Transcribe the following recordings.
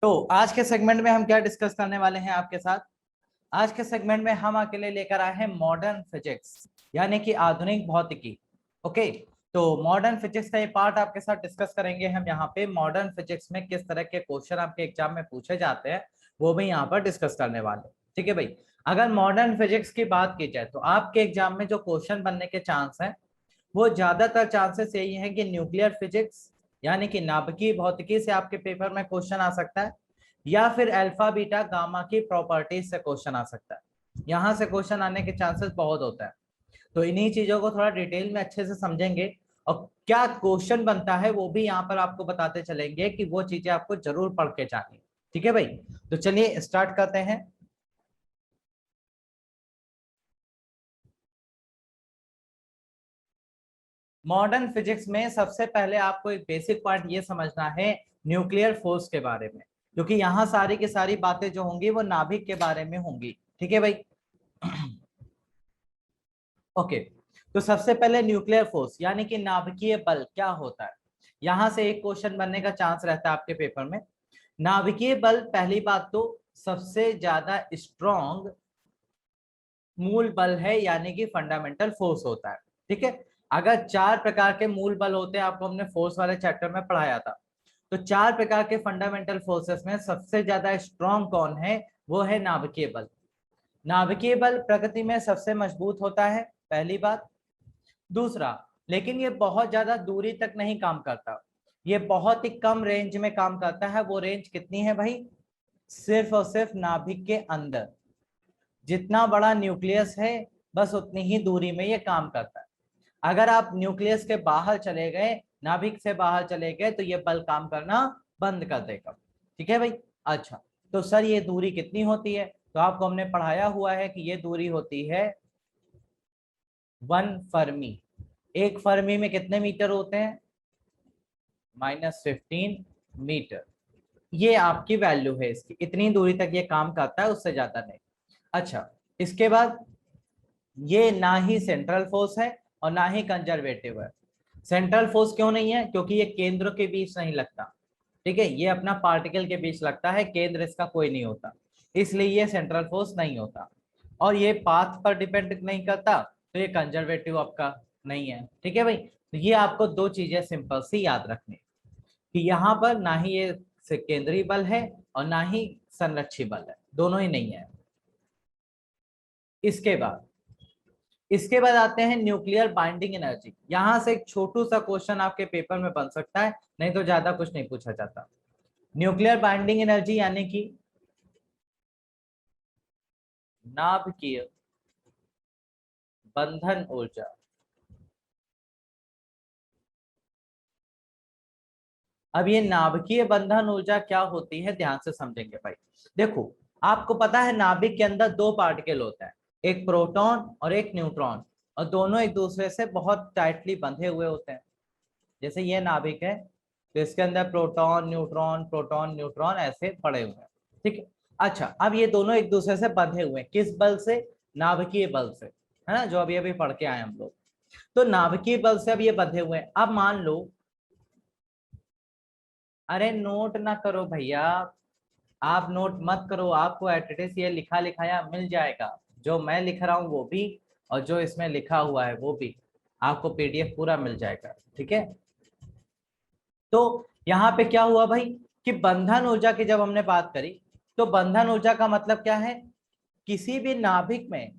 तो आज के सेगमेंट में हम क्या डिस्कस करने वाले हैं आपके साथ। आज के सेगमेंट में हम अकेले लेकर आए हैं मॉडर्न फिजिक्स, यानी कि आधुनिक भौतिकी। ओके, तो मॉडर्न फिजिक्स का ये पार्ट आपके साथ डिस्कस करेंगे हम। यहाँ पे मॉडर्न फिजिक्स में किस तरह के क्वेश्चन आपके एग्जाम में पूछे जाते हैं वो भी यहाँ पर डिस्कस करने वाले। ठीक है भाई, अगर मॉडर्न फिजिक्स की बात की जाए तो आपके एग्जाम में जो क्वेश्चन बनने के चांस हैं वो ज्यादातर चांसेस यही है कि न्यूक्लियर फिजिक्स यानी कि नाभिकीय भौतिकी से आपके पेपर में क्वेश्चन आ सकता है, या फिर अल्फा बीटा गामा की प्रॉपर्टीज से क्वेश्चन आ सकता है। यहां से क्वेश्चन आने के चांसेस बहुत होता है। तो इन्हीं चीजों को थोड़ा डिटेल में अच्छे से समझेंगे और क्या क्वेश्चन बनता है वो भी यहाँ पर आपको बताते चलेंगे कि वो चीजें आपको जरूर पढ़ के जानी। ठीक है भाई, तो चलिए स्टार्ट करते हैं। मॉडर्न फिजिक्स में सबसे पहले आपको एक बेसिक पॉइंट ये समझना है न्यूक्लियर फोर्स के बारे में, क्योंकि यहाँ सारी की सारी बातें जो होंगी वो नाभिक के बारे में होंगी। ठीक है भाई। ओके, तो सबसे पहले न्यूक्लियर फोर्स यानी कि नाभिकीय बल क्या होता है, यहां से एक क्वेश्चन बनने का चांस रहता है आपके पेपर में। नाभिकीय बल पहली बात तो सबसे ज्यादा स्ट्रॉन्ग मूल बल है, यानी कि फंडामेंटल फोर्स होता है। ठीक है, अगर चार प्रकार के मूल बल होते हैं, आपको हमने फोर्स वाले चैप्टर में पढ़ाया था, तो चार प्रकार के फंडामेंटल फोर्सेस में सबसे ज्यादा स्ट्रॉन्ग कौन है, वो है नाभिकीय बल। नाभिकीय बल प्रकृति में सबसे मजबूत होता है, पहली बात। दूसरा, लेकिन ये बहुत ज्यादा दूरी तक नहीं काम करता, ये बहुत ही कम रेंज में काम करता है। वो रेंज कितनी है भाई, सिर्फ और सिर्फ नाभिक के अंदर। जितना बड़ा न्यूक्लियस है बस उतनी ही दूरी में ये काम करता है। अगर आप न्यूक्लियस के बाहर चले गए, नाभिक से बाहर चले गए, तो ये बल काम करना बंद कर देगा। ठीक है भाई। अच्छा, तो सर ये दूरी कितनी होती है, तो आपको हमने पढ़ाया हुआ है कि ये दूरी होती है 1 फर्मी। एक फर्मी में कितने मीटर होते हैं, -15 मीटर। ये आपकी वैल्यू है इसकी, इतनी दूरी तक ये काम करता है, उससे ज्यादा नहीं। अच्छा, इसके बाद ये ना ही सेंट्रल फोर्स है और ना ही कंजर्वेटिव है। सेंट्रल फोर्स क्यों नहीं है, क्योंकि ये केंद्र के बीच नहीं लगता। ठीक है, ये अपना पार्टिकल के बीच लगता है, केंद्र इसका कोई नहीं होता, इसलिए ये सेंट्रल फोर्स नहीं होता। और ये पाथ पर डिपेंड नहीं करता, तो ये कंजर्वेटिव आपका नहीं है। ठीक है भाई, तो ये आपको दो चीजें सिंपल सी याद रखनी कि यहाँ पर ना ही ये केंद्रीय बल है और ना ही संरक्षी बल है, दोनों ही नहीं है। इसके बाद आते हैं न्यूक्लियर बाइंडिंग एनर्जी। यहां से एक छोटू सा क्वेश्चन आपके पेपर में बन सकता है, नहीं तो ज्यादा कुछ नहीं पूछा जाता। न्यूक्लियर बाइंडिंग एनर्जी यानी कि नाभिकीय बंधन ऊर्जा। अब ये नाभिकीय बंधन ऊर्जा क्या होती है, ध्यान से समझेंगे भाई। देखो, आपको पता है नाभिक के अंदर दो पार्टिकल होते हैं, एक प्रोटॉन और एक न्यूट्रॉन, और दोनों एक दूसरे से बहुत टाइटली बंधे हुए होते हैं। जैसे ये नाभिक है, तो इसके अंदर प्रोटॉन न्यूट्रॉन ऐसे पड़े हुए हैं। ठीक है। अच्छा, अब ये दोनों एक दूसरे से बंधे हुए हैं, किस बल से, नाभिकीय बल से, है ना, जो अभी अभी पढ़ के आए हम लोग। तो नाभिकीय बल से अब ये बंधे हुए हैं। अब मान लो, अरे नोट ना करो भैया, आप नोट मत करो, आपको एटलीस्ट ये लिखा लिखाया मिल जाएगा, जो मैं लिख रहा हूँ वो भी और जो इसमें लिखा हुआ है वो भी, आपको पीडीएफ पूरा मिल जाएगा। ठीक है, तो यहाँ पे क्या हुआ भाई कि बंधन ऊर्जा की जब हमने बात करी, तो बंधन ऊर्जा का मतलब क्या है, किसी भी नाभिक में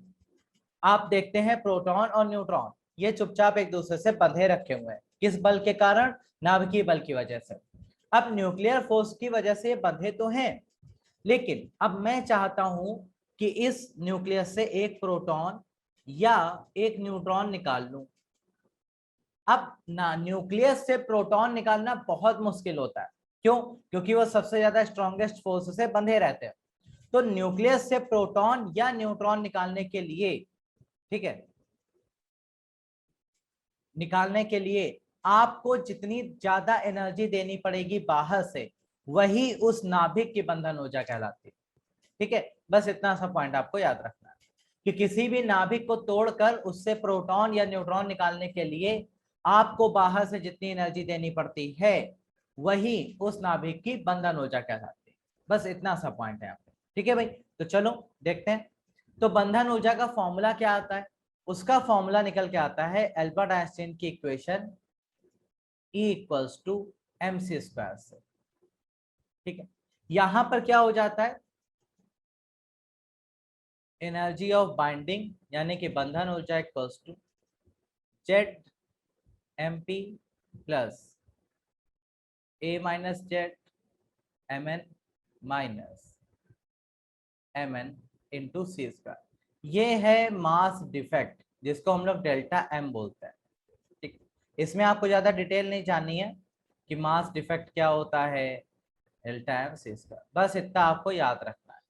आप देखते हैं प्रोटॉन और न्यूट्रॉन ये चुपचाप एक दूसरे से बंधे रखे हुए हैं, किस बल के कारण, नाभिकीय बल की वजह से। अब न्यूक्लियर फोर्स की वजह से ये बंधे तो हैं, लेकिन अब मैं चाहता हूं कि इस न्यूक्लियस से एक प्रोटॉन या एक न्यूट्रॉन निकाल लूं। अब ना न्यूक्लियस से प्रोटॉन निकालना बहुत मुश्किल होता है, क्यों, क्योंकि वो सबसे ज्यादा स्ट्रॉन्गेस्ट फोर्स से बंधे रहते हैं। तो न्यूक्लियस से प्रोटॉन या न्यूट्रॉन निकालने के लिए, ठीक है, निकालने के लिए आपको जितनी ज्यादा एनर्जी देनी पड़ेगी बाहर से, वही उस नाभिक की बंधन ऊर्जा कहलाती है। ठीक है, बस इतना सा पॉइंट आपको याद रखना है कि किसी भी नाभिक को तोड़कर उससे प्रोटॉन या न्यूट्रॉन निकालने के लिए आपको बाहर से जितनी एनर्जी देनी पड़ती है, वही उस नाभिक की बंधन ऊर्जा कहलाती है। बस इतना सा पॉइंट है यहाँ पे। ठीक है भाई, तो चलो देखते हैं। तो बंधन ऊर्जा का फॉर्मूला क्या आता है? उसका फॉर्मूला निकल के आता है एल्बर्ट आइंस्टीन की equation E equals to mc square से। ठीक है, यहां पर क्या हो जाता है, एनर्जी ऑफ बाइंडिंग यानी कि बंधन ऊर्जा equals to Z M P plus A minus Z M N minus M N into C square. ये है मास डिफेक्ट जिसको हम लोग डेल्टा एम बोलते हैं। ठीक, इसमें आपको ज्यादा डिटेल नहीं जाननी है कि मास डिफेक्ट क्या होता है, डेल्टा एम सी स्क्वायर, बस इतना आपको याद रखना है।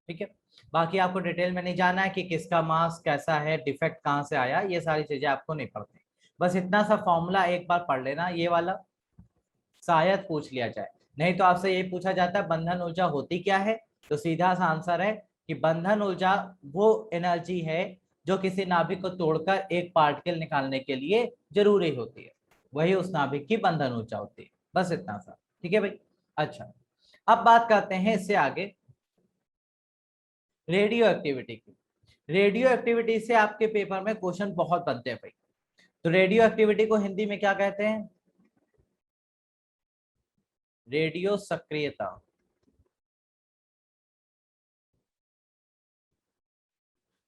ठीक है, बाकी आपको डिटेल में नहीं जाना है कि किसका मास कैसा है, डिफेक्ट कहाँ से आया, ये सारी चीजें आपको नहीं पढ़ती। बस इतना सा फॉर्मूला एक बार पढ़ लेना ये वाला, शायद पूछ लिया जाए। नहीं तो आपसे ये पूछा जाता है बंधन ऊर्जा होती क्या है, तो सीधा सा आंसर है कि बंधन ऊर्जा वो एनर्जी है जो किसी नाभिक को तोड़कर एक पार्टिकल निकालने के लिए जरूरी होती है, वही उस नाभिक की बंधन ऊर्जा होती है। बस इतना सा। ठीक है भाई, अच्छा अब बात करते हैं इससे आगे रेडियो एक्टिविटी की। रेडियो एक्टिविटी से आपके पेपर में क्वेश्चन बहुत बनते हैं भाई। तो रेडियो एक्टिविटी को हिंदी में क्या कहते हैं? रेडियो सक्रियता।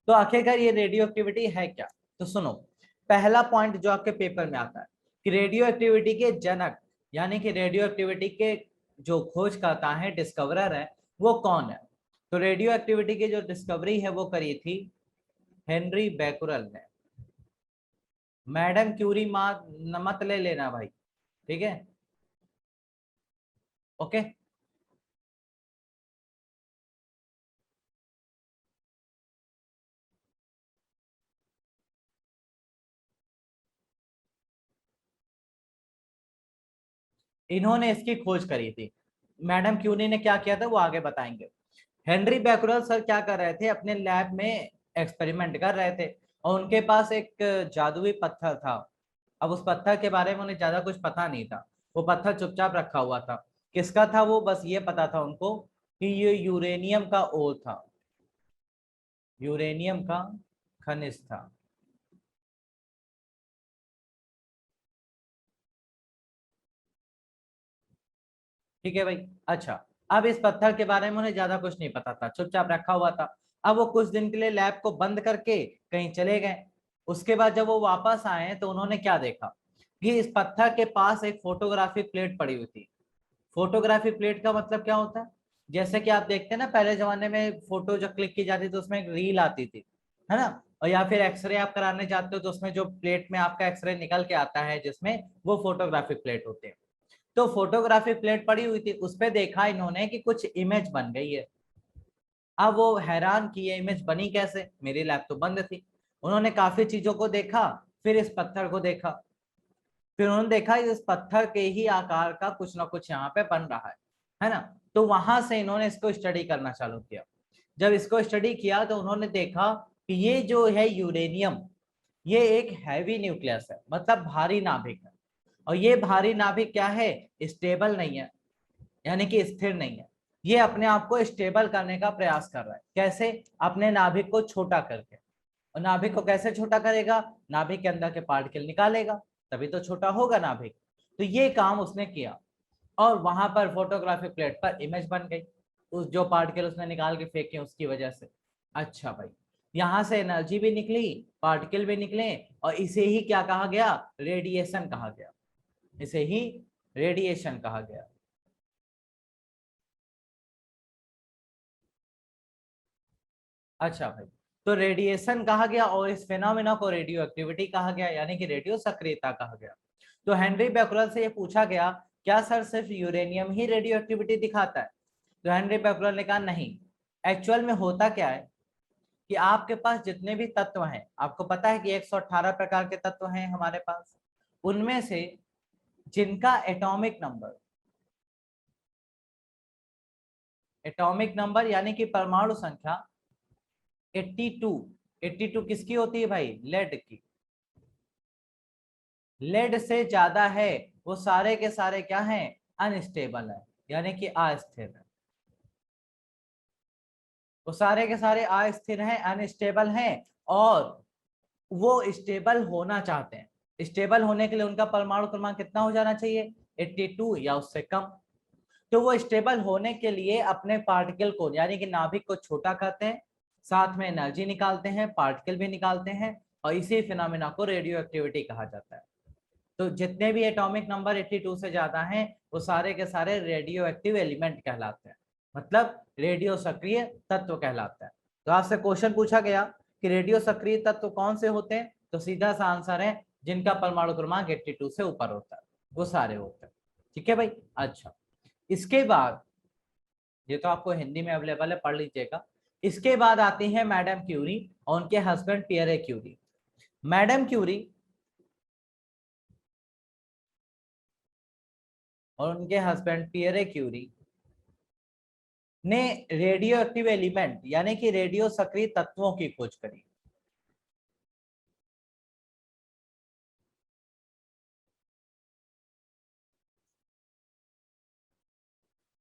तो आखिरकार ये रेडियो एक्टिविटी है क्या? तो सुनो, पहला पॉइंट जो आपके पेपर में आता है कि रेडियो एक्टिविटी के जनक यानी कि रेडियो एक्टिविटी के जो खोज करता है, डिस्कवरर है, वो कौन है? तो रेडियो एक्टिविटी की जो डिस्कवरी है वो करी थी हेनरी बैकुरल ने। मैडम क्यूरी मत ले लेना भाई, ठीक है, ओके। इन्होंने इसकी खोज करी थी। मैडम क्यूरी ने क्या किया था वो आगे बताएंगे। हेनरी बैकुरल सर क्या कर रहे थे, अपने लैब में एक्सपेरिमेंट कर रहे थे और उनके पास एक जादुई पत्थर था। अब उस पत्थर के बारे में उन्हें ज्यादा कुछ पता नहीं था, वो पत्थर चुपचाप रखा हुआ था। किसका था वो? बस ये पता था उनको कि ये यूरेनियम का ओर था, यूरेनियम का खनिज था। ठीक है भाई, अच्छा अब इस पत्थर के बारे में उन्हें ज्यादा कुछ नहीं पता था, चुपचाप रखा हुआ था। अब वो कुछ दिन के लिए लैब को बंद करके कहीं चले गए। उसके बाद जब वो वापस आए तो उन्होंने क्या देखा कि इस पत्थर के पास एक फोटोग्राफी प्लेट पड़ी हुई थी। फोटोग्राफी प्लेट का मतलब क्या होता है? जैसे कि आप देखते हैं ना, पहले जमाने में फोटो जब क्लिक की जाती थी तो उसमें एक रील आती थी, है ना? और या फिर एक्सरे आप कराने जाते हो तो उसमें जो प्लेट में आपका एक्सरे निकल के आता है जिसमें, वो फोटोग्राफी प्लेट होते हैं। तो फोटोग्राफी प्लेट पड़ी हुई थी, उस पर देखा इन्होंने कि कुछ इमेज बन गई है। अब वो हैरान कि ये इमेज बनी कैसे, मेरी लैब तो बंद थी। उन्होंने काफी चीजों को देखा, फिर इस पत्थर को देखा, फिर उन्होंने देखा इस पत्थर के ही आकार का कुछ ना कुछ यहाँ पे बन रहा है ना? तो वहां से इन्होंने इसको स्टडी करना चालू किया। जब इसको स्टडी किया तो उन्होंने देखा कि ये जो है यूरेनियम, ये एक हैवी न्यूक्लियस है, मतलब भारी नाभिक है। और ये भारी नाभिक क्या है, स्टेबल नहीं है, यानी कि स्थिर नहीं है। ये अपने आप को स्टेबल करने का प्रयास कर रहा है। कैसे? अपने नाभिक को छोटा करके। और नाभिक को कैसे छोटा करेगा? नाभिक के अंदर के पार्टिकल निकालेगा, तभी तो छोटा होगा नाभिक। तो ये काम उसने किया और वहां पर फोटोग्राफी प्लेट पर इमेज बन गई, उस जो पार्टिकल उसने निकाल के फेंके उसकी वजह से। अच्छा भाई, यहां से एनर्जी भी निकली, पार्टिकल भी निकले, और इसे ही क्या कहा गया? रेडिएशन कहा गया। इसे ही रेडिएशन कहा गया। अच्छा भाई, तो रेडिएशन कहा गया और इस फिनोमेना को रेडियो एक्टिविटी कहा गया, यानी कि रेडियो सक्रियता कहा गया। तो हेनरी बैकुलर से ये पूछा गया, क्या सर सिर्फ यूरेनियम ही रेडियो एक्टिविटी दिखाता है? तो हेनरी बैकुलर ने कहा नहीं। एक्चुअल में होता क्या है कि आपके पास जितने भी तत्व हैं, आपको पता है कि 118 प्रकार के तत्व हैं हमारे पास, उनमें से जिनका एटॉमिक नंबर यानी कि परमाणु संख्या 82, 82 किसकी होती है भाई? लेड की। लेड से ज्यादा है वो सारे के सारे क्या हैं? अनस्टेबल है, यानी कि अस्थिर है। वो सारे के सारे अस्थिर हैं, अनस्टेबल हैं, और वो स्टेबल होना चाहते हैं। स्टेबल होने के लिए उनका परमाणु क्रमांक कितना हो जाना चाहिए, 82 या उससे कम। तो वो स्टेबल होने के लिए अपने पार्टिकल को यानी कि नाभिक को छोटा करते हैं, साथ में एनर्जी निकालते हैं, पार्टिकल भी निकालते हैं, और इसी फिनोमेना को रेडियो एक्टिविटी कहा जाता है। तो जितने भी एटॉमिक नंबर 82 से ज्यादा हैं वो सारे के सारे रेडियो एक्टिव एलिमेंट कहलाते हैं, मतलब रेडियो सक्रिय तत्व कहलाता है। तो आपसे क्वेश्चन पूछा गया कि रेडियो सक्रिय तत्व कौन से होते हैं, तो सीधा सा आंसर है जिनका परमाणु क्रमांक 82 से ऊपर होता है वो सारे होते हैं। ठीक है भाई। अच्छा, इसके बाद ये तो आपको हिंदी में अवेलेबल है, पढ़ लीजिएगा। इसके बाद आती है मैडम क्यूरी और उनके husband Pierre Curie. Madam Curie और उनके हस्बैंड पियरे क्यूरी ने रेडियो एक्टिव एलिमेंट यानी कि रेडियो सक्रिय तत्वों की खोज करी।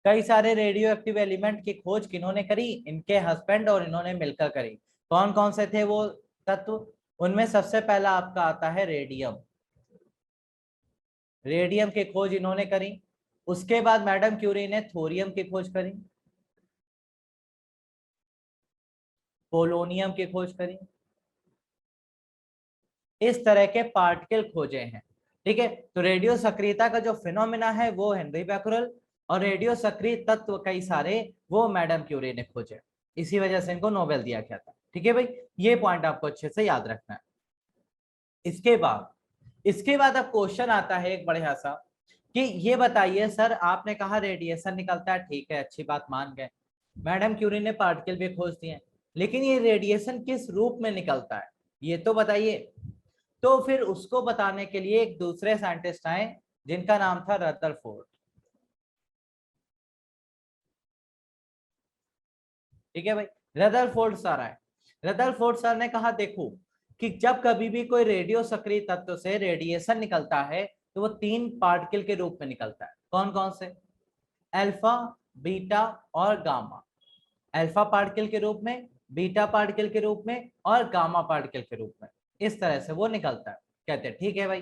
कई सारे रेडियो एक्टिव एलिमेंट की खोज किन्होंने करी, इनके हस्बैंड और इन्होंने मिलकर करी। कौन कौन से थे वो तत्व, उनमें सबसे पहला आपका आता है रेडियम। रेडियम की खोज इन्होंने करी। उसके बाद मैडम क्यूरी ने थोरियम की खोज करी, पोलोनियम की खोज करी। इस तरह के पार्टिकल खोजे हैं। ठीक है, तो रेडियो सक्रियता का जो फिनोमिना है वो हेनरी बैकरल, और रेडियो सक्रिय तत्व कई सारे वो मैडम क्यूरी ने खोजे। इसी वजह से इनको नोबेल दिया गया था। ठीक है भाई, ये पॉइंट आपको अच्छे से याद रखना है। इसके बाद अब क्वेश्चन आता है एक बढ़िया सा कि ये बताइए सर, आपने कहा रेडिएशन निकलता है, ठीक है, अच्छी बात मान गए। मैडम क्यूरी ने पार्टिकल भी खोज दिए, लेकिन ये रेडिएशन किस रूप में निकलता है ये तो बताइए। तो फिर उसको बताने के लिए एक दूसरे साइंटिस्ट आए जिनका नाम था रदरफोर्ड। ठीक है भाई, रदरफोर्ड सर आए। रदरफोर्ड सर ने कहा देखो कि जब कभी भी कोई रेडियो सक्रिय तत्व से रेडिएशन निकलता है तो वो 3 पार्टिकल के रूप में निकलता है। कौन कौन से, अल्फा, बीटा और गामा। अल्फा पार्टिकल के रूप में, बीटा पार्टिकल के रूप में और गामा पार्टिकल के रूप में, इस तरह से वो निकलता है। कहते हैं ठीक है भाई,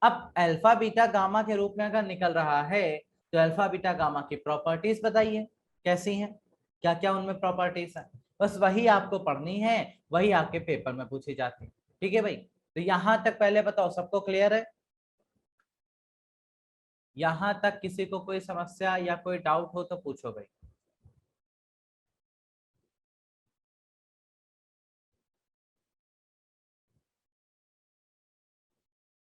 अब अल्फा बीटा गामा के रूप में अगर निकल रहा है तो अल्फा बीटा गामा की प्रॉपर्टीज बताइए कैसी हैं, क्या क्या उनमें प्रॉपर्टीज है। बस वही आपको पढ़नी है, वही आपके पेपर में पूछी जाती है। ठीक है भाई, तो यहां तक पहले बताओ सबको क्लियर है, यहां तक किसी को कोई समस्या या कोई डाउट हो तो पूछो भाई।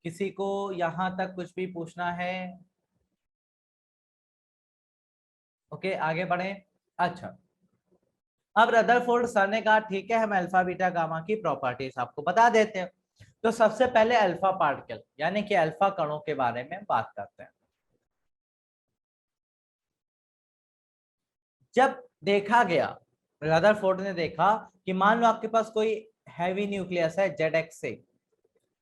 किसी को यहां तक कुछ भी पूछना है? ओके, आगे बढ़े। अच्छा, अब रदरफोर्ड सर ने कहा ठीक है, हम अल्फा बीटा गामा की प्रॉपर्टीज आपको बता देते हैं। तो सबसे पहले अल्फा पार्टिकल यानी कि अल्फा कणों के बारे में बात करते हैं। जब देखा गया, रदरफोर्ड ने देखा कि मान लो आपके पास कोई हैवी न्यूक्लियस है ZX से,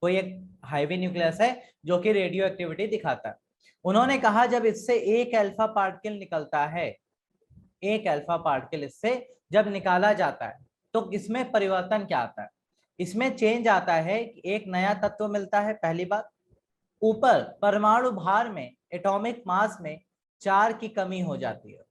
कोई एक हैवी न्यूक्लियस है जो कि रेडियो एक्टिविटी दिखाता है। उन्होंने कहा जब इससे एक अल्फा पार्टिकल निकलता है, एक अल्फा पार्टिकल इससे जब निकाला जाता है तो इसमें परिवर्तन क्या आता है, इसमें चेंज आता है कि एक नया तत्व मिलता है। पहली बात, ऊपर परमाणु भार में, एटॉमिक मास में 4 की कमी हो जाती है,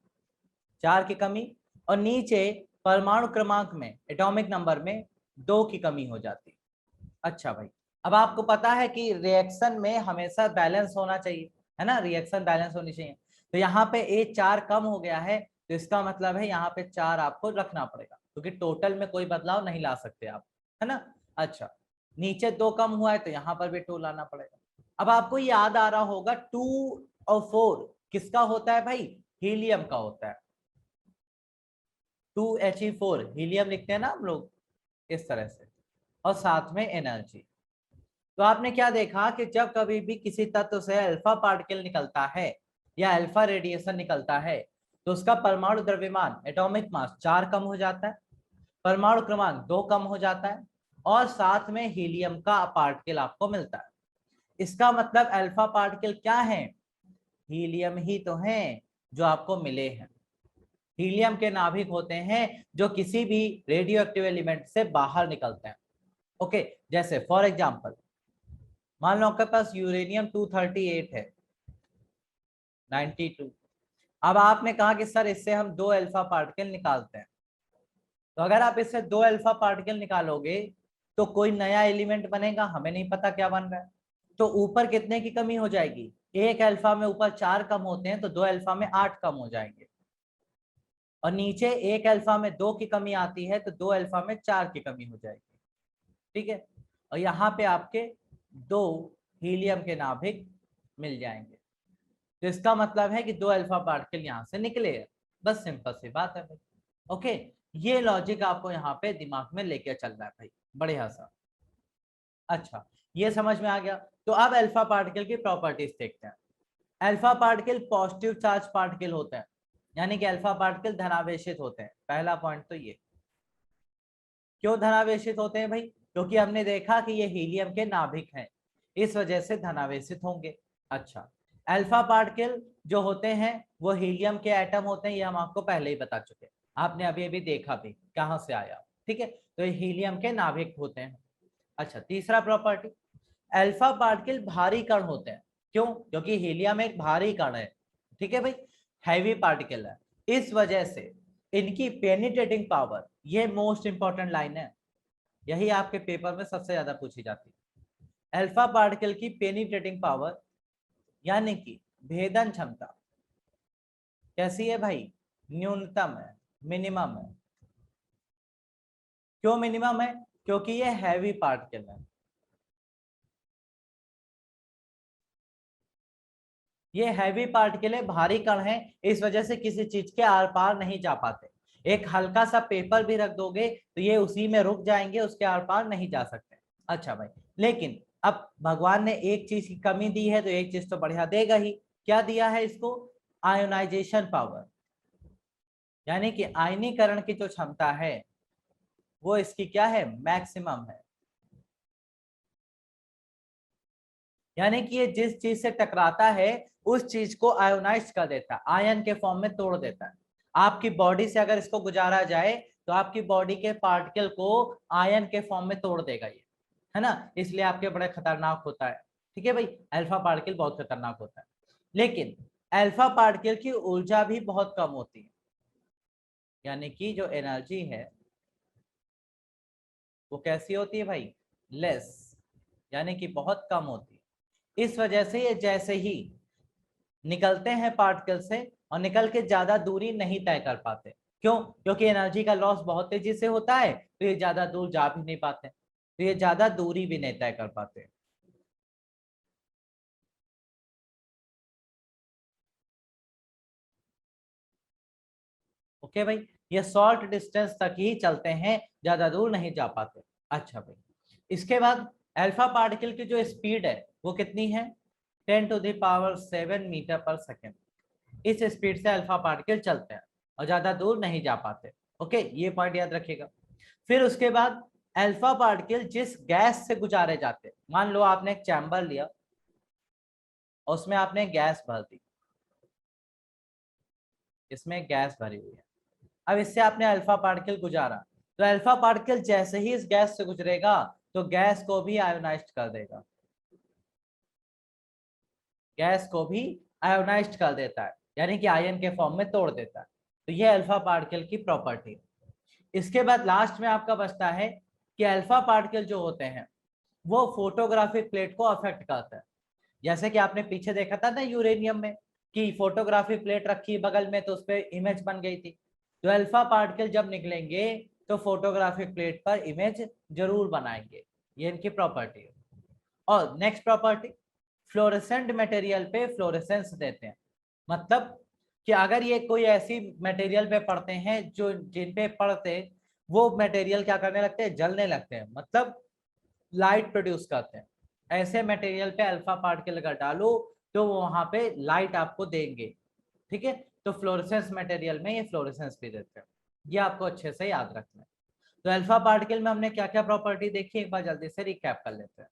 4 की कमी, और नीचे परमाणु क्रमांक में, एटॉमिक नंबर में 2 की कमी हो जाती है। अच्छा भाई, अब आपको पता है कि रिएक्शन में हमेशा बैलेंस होना चाहिए, है ना, रिएक्शन बैलेंस होनी चाहिए। तो यहाँ पे A4 कम हो गया है, तो इसका मतलब है यहाँ पे 4 आपको रखना पड़ेगा, क्योंकि टोटल में कोई बदलाव नहीं ला सकते आप, है ना। अच्छा, नीचे 2 कम हुआ है तो यहाँ पर भी 2 लाना पड़ेगा। अब आपको याद आ रहा होगा 2 और 4 किसका होता है भाई, हीलियम का होता है। 2He4 हीलियम लिखते हैं ना हम लोग इस तरह से, और साथ में एनर्जी। तो आपने क्या देखा कि जब कभी भी किसी तत्व से अल्फा पार्टिकल निकलता है या अल्फा रेडिएशन निकलता है तो उसका परमाणु द्रव्यमान, एटॉमिक मास 4 कम हो जाता है, परमाणु क्रमांक 2 कम हो जाता है, और साथ में हीलियम का पार्टिकल आपको मिलता है। इसका मतलब अल्फा पार्टिकल क्या है, हीलियम ही तो है जो आपको मिले हैं। हीलियम के नाभिक होते हैं जो किसी भी रेडियो एक्टिव एलिमेंट से बाहर निकलते हैं। ओके, जैसे फॉर एग्जांपल मान लो आपके पास यूरेनियम 238 है 92। अब आपने कहा कि सर इससे हम 2 अल्फा पार्टिकल निकालते हैं, तो अगर आप इससे 2 अल्फा पार्टिकल निकालोगे तो कोई नया एलिमेंट बनेगा, हमें नहीं पता क्या बन रहा है। तो ऊपर कितने की कमी हो जाएगी, एक अल्फा में ऊपर 4 कम होते हैं तो 2 अल्फा में 8 कम हो जाएंगे, और नीचे एक अल्फा में 2 की कमी आती है तो 2 अल्फा में 4 की कमी हो जाएगी। ठीक है, और यहाँ पे आपके 2 हीलियम के नाभिक मिल जाएंगे, तो इसका मतलब है कि 2 अल्फा पार्टिकल यहाँ से निकले। बस सिंपल सी बात है भाई। ओके, ये लॉजिक आपको यहाँ पे दिमाग में लेके चलना है भाई, बढ़िया सा। अच्छा, ये समझ में आ गया। तो अब अल्फा पार्टिकल की प्रॉपर्टीज देखते हैं। Alpha particle positive charge particle होते हैं, यानी कि अल्फा पार्टिकल धनावेशित होते हैं। पहला पॉइंट तो ये। क्यों धनावेशित होते हैं भाई, क्योंकि हमने देखा कि ये हीलियम के नाभिक हैं, इस वजह से धनावेशित होंगे। अच्छा, अल्फा पार्टिकल जो होते हैं वो हीलियम के एटम होते हैं, ये हम आपको पहले ही बता चुके हैं, आपने अभी अभी देखा भी कहां से आया। ठीक है, तो ये हीलियम के नाभिक होते हैं। अच्छा, तीसरा प्रॉपर्टी, अल्फा पार्टिकल भारी कण होते हैं। क्यों, क्योंकि हीलियम एक भारी कण है। ठीक है भाई, हैवी पार्टिकल है, इस वजह से इनकी पेनिट्रेटिंग पावर, ये मोस्ट इंपॉर्टेंट लाइन है, यही आपके पेपर में सबसे ज्यादा पूछी जाती है। अल्फा पार्टिकल की पेनिट्रेटिंग पावर यानी कि भेदन क्षमता कैसी है भाई, न्यूनतम है, मिनिमम है। क्यों मिनिमम है, क्योंकि ये हैवी पार्टिकल है। ये हैवी पार्टिकल है, भारी कण है, इस वजह से किसी चीज के आर पार नहीं जा पाते। एक हल्का सा पेपर भी रख दोगे तो ये उसी में रुक जाएंगे, उसके आर पार नहीं जा सकते। अच्छा भाई, लेकिन अब भगवान ने एक चीज की कमी दी है तो एक चीज तो बढ़िया देगा ही। क्या दिया है इसको, आयोनाइजेशन पावर, यानी कि आयनीकरण की जो क्षमता है वो इसकी क्या है, मैक्सिमम है। यानी कि ये जिस चीज से टकराता है उस चीज को आयोनाइज कर देता है, आयन के फॉर्म में तोड़ देता है। आपकी बॉडी से अगर इसको गुजारा जाए तो आपकी बॉडी के पार्टिकल को आयन के फॉर्म में तोड़ देगा ये, है ना, इसलिए आपके बड़े खतरनाक होता है। ठीक है भाई, अल्फा पार्टिकल बहुत खतरनाक होता है, लेकिन अल्फा पार्टिकल की ऊर्जा भी बहुत कम होती है, यानी कि जो एनर्जी है वो कैसी होती है भाई, लेस, यानी कि बहुत कम होती है। इस वजह से ये जैसे ही निकलते हैं पार्टिकल से और निकल के ज्यादा दूरी नहीं तय कर पाते। क्यों, क्योंकि एनर्जी का लॉस बहुत तेजी से होता है, तो ये ज्यादा दूर जा भी नहीं पाते, तो ये ज्यादा दूरी भी नहीं तय कर पाते। ओके भाई, ये शॉर्ट डिस्टेंस तक ही चलते हैं, ज्यादा दूर नहीं जा पाते। अच्छा भाई, इसके बाद अल्फा पार्टिकल की जो स्पीड है वो कितनी है, 10⁻⁷ मीटर पर सेकेंड। इस स्पीड से अल्फा पार्टिकल चलते हैं और ज्यादा दूर नहीं जा पाते। ओके, ये पॉइंट याद रखिएगा। फिर उसके बाद अल्फा पार्टिकल जिस गैस से गुजारे जाते हैं, मान लो आपने एक चैम्बर लिया और उसमें आपने गैस भर दी, इसमें गैस भरी हुई है, अब इससे आपने अल्फा पार्टिकल गुजारा, तो अल्फा पार्टिकल जैसे ही इस गैस से गुजरेगा तो गैस को भी आयोनाइज्ड कर देगा, गैस को भी आयोनाइज्ड कर देता है, यानी कि आयन के फॉर्म में तोड़ देता है। तो ये अल्फा पार्टिकल की प्रॉपर्टी है। इसके बाद लास्ट में आपका बचता है कि अल्फा पार्टिकल जो होते हैं वो फोटोग्राफिक प्लेट को अफेक्ट करते हैं। जैसे कि आपने पीछे देखा था ना यूरेनियम में कि फोटोग्राफिक प्लेट रखी बगल में तो उस पर इमेज बन गई थी, तो अल्फा पार्टिकल जब निकलेंगे तो फोटोग्राफिक प्लेट पर इमेज जरूर बनाएंगे, ये इनकी प्रॉपर्टी है। और नेक्स्ट प्रॉपर्टी, फ्लोरेसेंट मटेरियल पे फ्लोरेसेंस देते हैं, मतलब कि अगर ये कोई ऐसी मटेरियल पे पड़ते हैं जो जिन पे पड़ते वो मटेरियल क्या करने लगते हैं, जलने लगते हैं, मतलब लाइट प्रोड्यूस करते हैं। ऐसे मटेरियल पे अल्फा पार्टिकल अगर डालो तो वो वहां पे लाइट आपको देंगे। ठीक है, तो फ्लोरेसेंस मटेरियल में ये फ्लोरेसेंस भी देते हैं, ये आपको अच्छे से याद रखना है। तो अल्फा पार्टिकल में हमने क्या क्या प्रॉपर्टी देखी, एक बार जल्दी से रिकैप कर लेते हैं।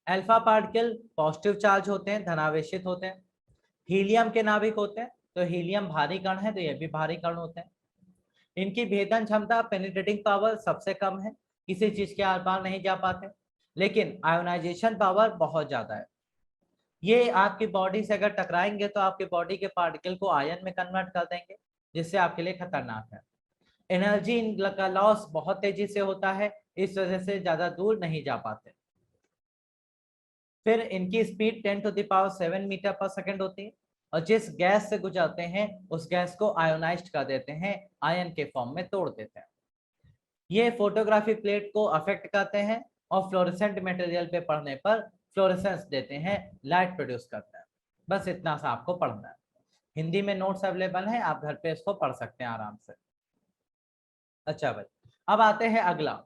अल्फा पार्टिकल पॉजिटिव चार्ज होते हैं, धनावेशित होते हैं, हीलियम के नाभिक होते हैं, तो हीलियम भारी कण है तो ये भी भारी कण होते हैं। इनकी भेदन क्षमता, पेनिट्रेटिंग पावर सबसे कम है, किसी चीज के आर पार नहीं जा पाते, लेकिन आयोनाइजेशन पावर बहुत ज्यादा है। ये आपकी बॉडी से अगर टकराएंगे तो आपके बॉडी के पार्टिकल को आयन में कन्वर्ट कर देंगे, जिससे आपके लिए खतरनाक है। एनर्जी का लॉस बहुत तेजी से होता है, इस वजह से ज्यादा दूर नहीं जा पाते। फिर इनकी स्पीड 10⁻⁷ मीटर पर सेकंड होती है, और जिस गैस से गुजरते हैं उस गैस को आयोनाइज्ड कर देते हैं, आयन के फॉर्म में तोड़ देते हैं। ये फोटोग्राफी प्लेट को अफेक्ट करते हैं और फ्लोरेसेंट मटेरियल पे पड़ने पर फ्लोरेसेंस देते हैं, लाइट प्रोड्यूस करते हैं। बस इतना सा आपको पढ़ना है। हिंदी में नोट्स अवेलेबल हैं, आप घर पे इसको पढ़ सकते हैं आराम से। अच्छा भाई, अब आते हैं अगला।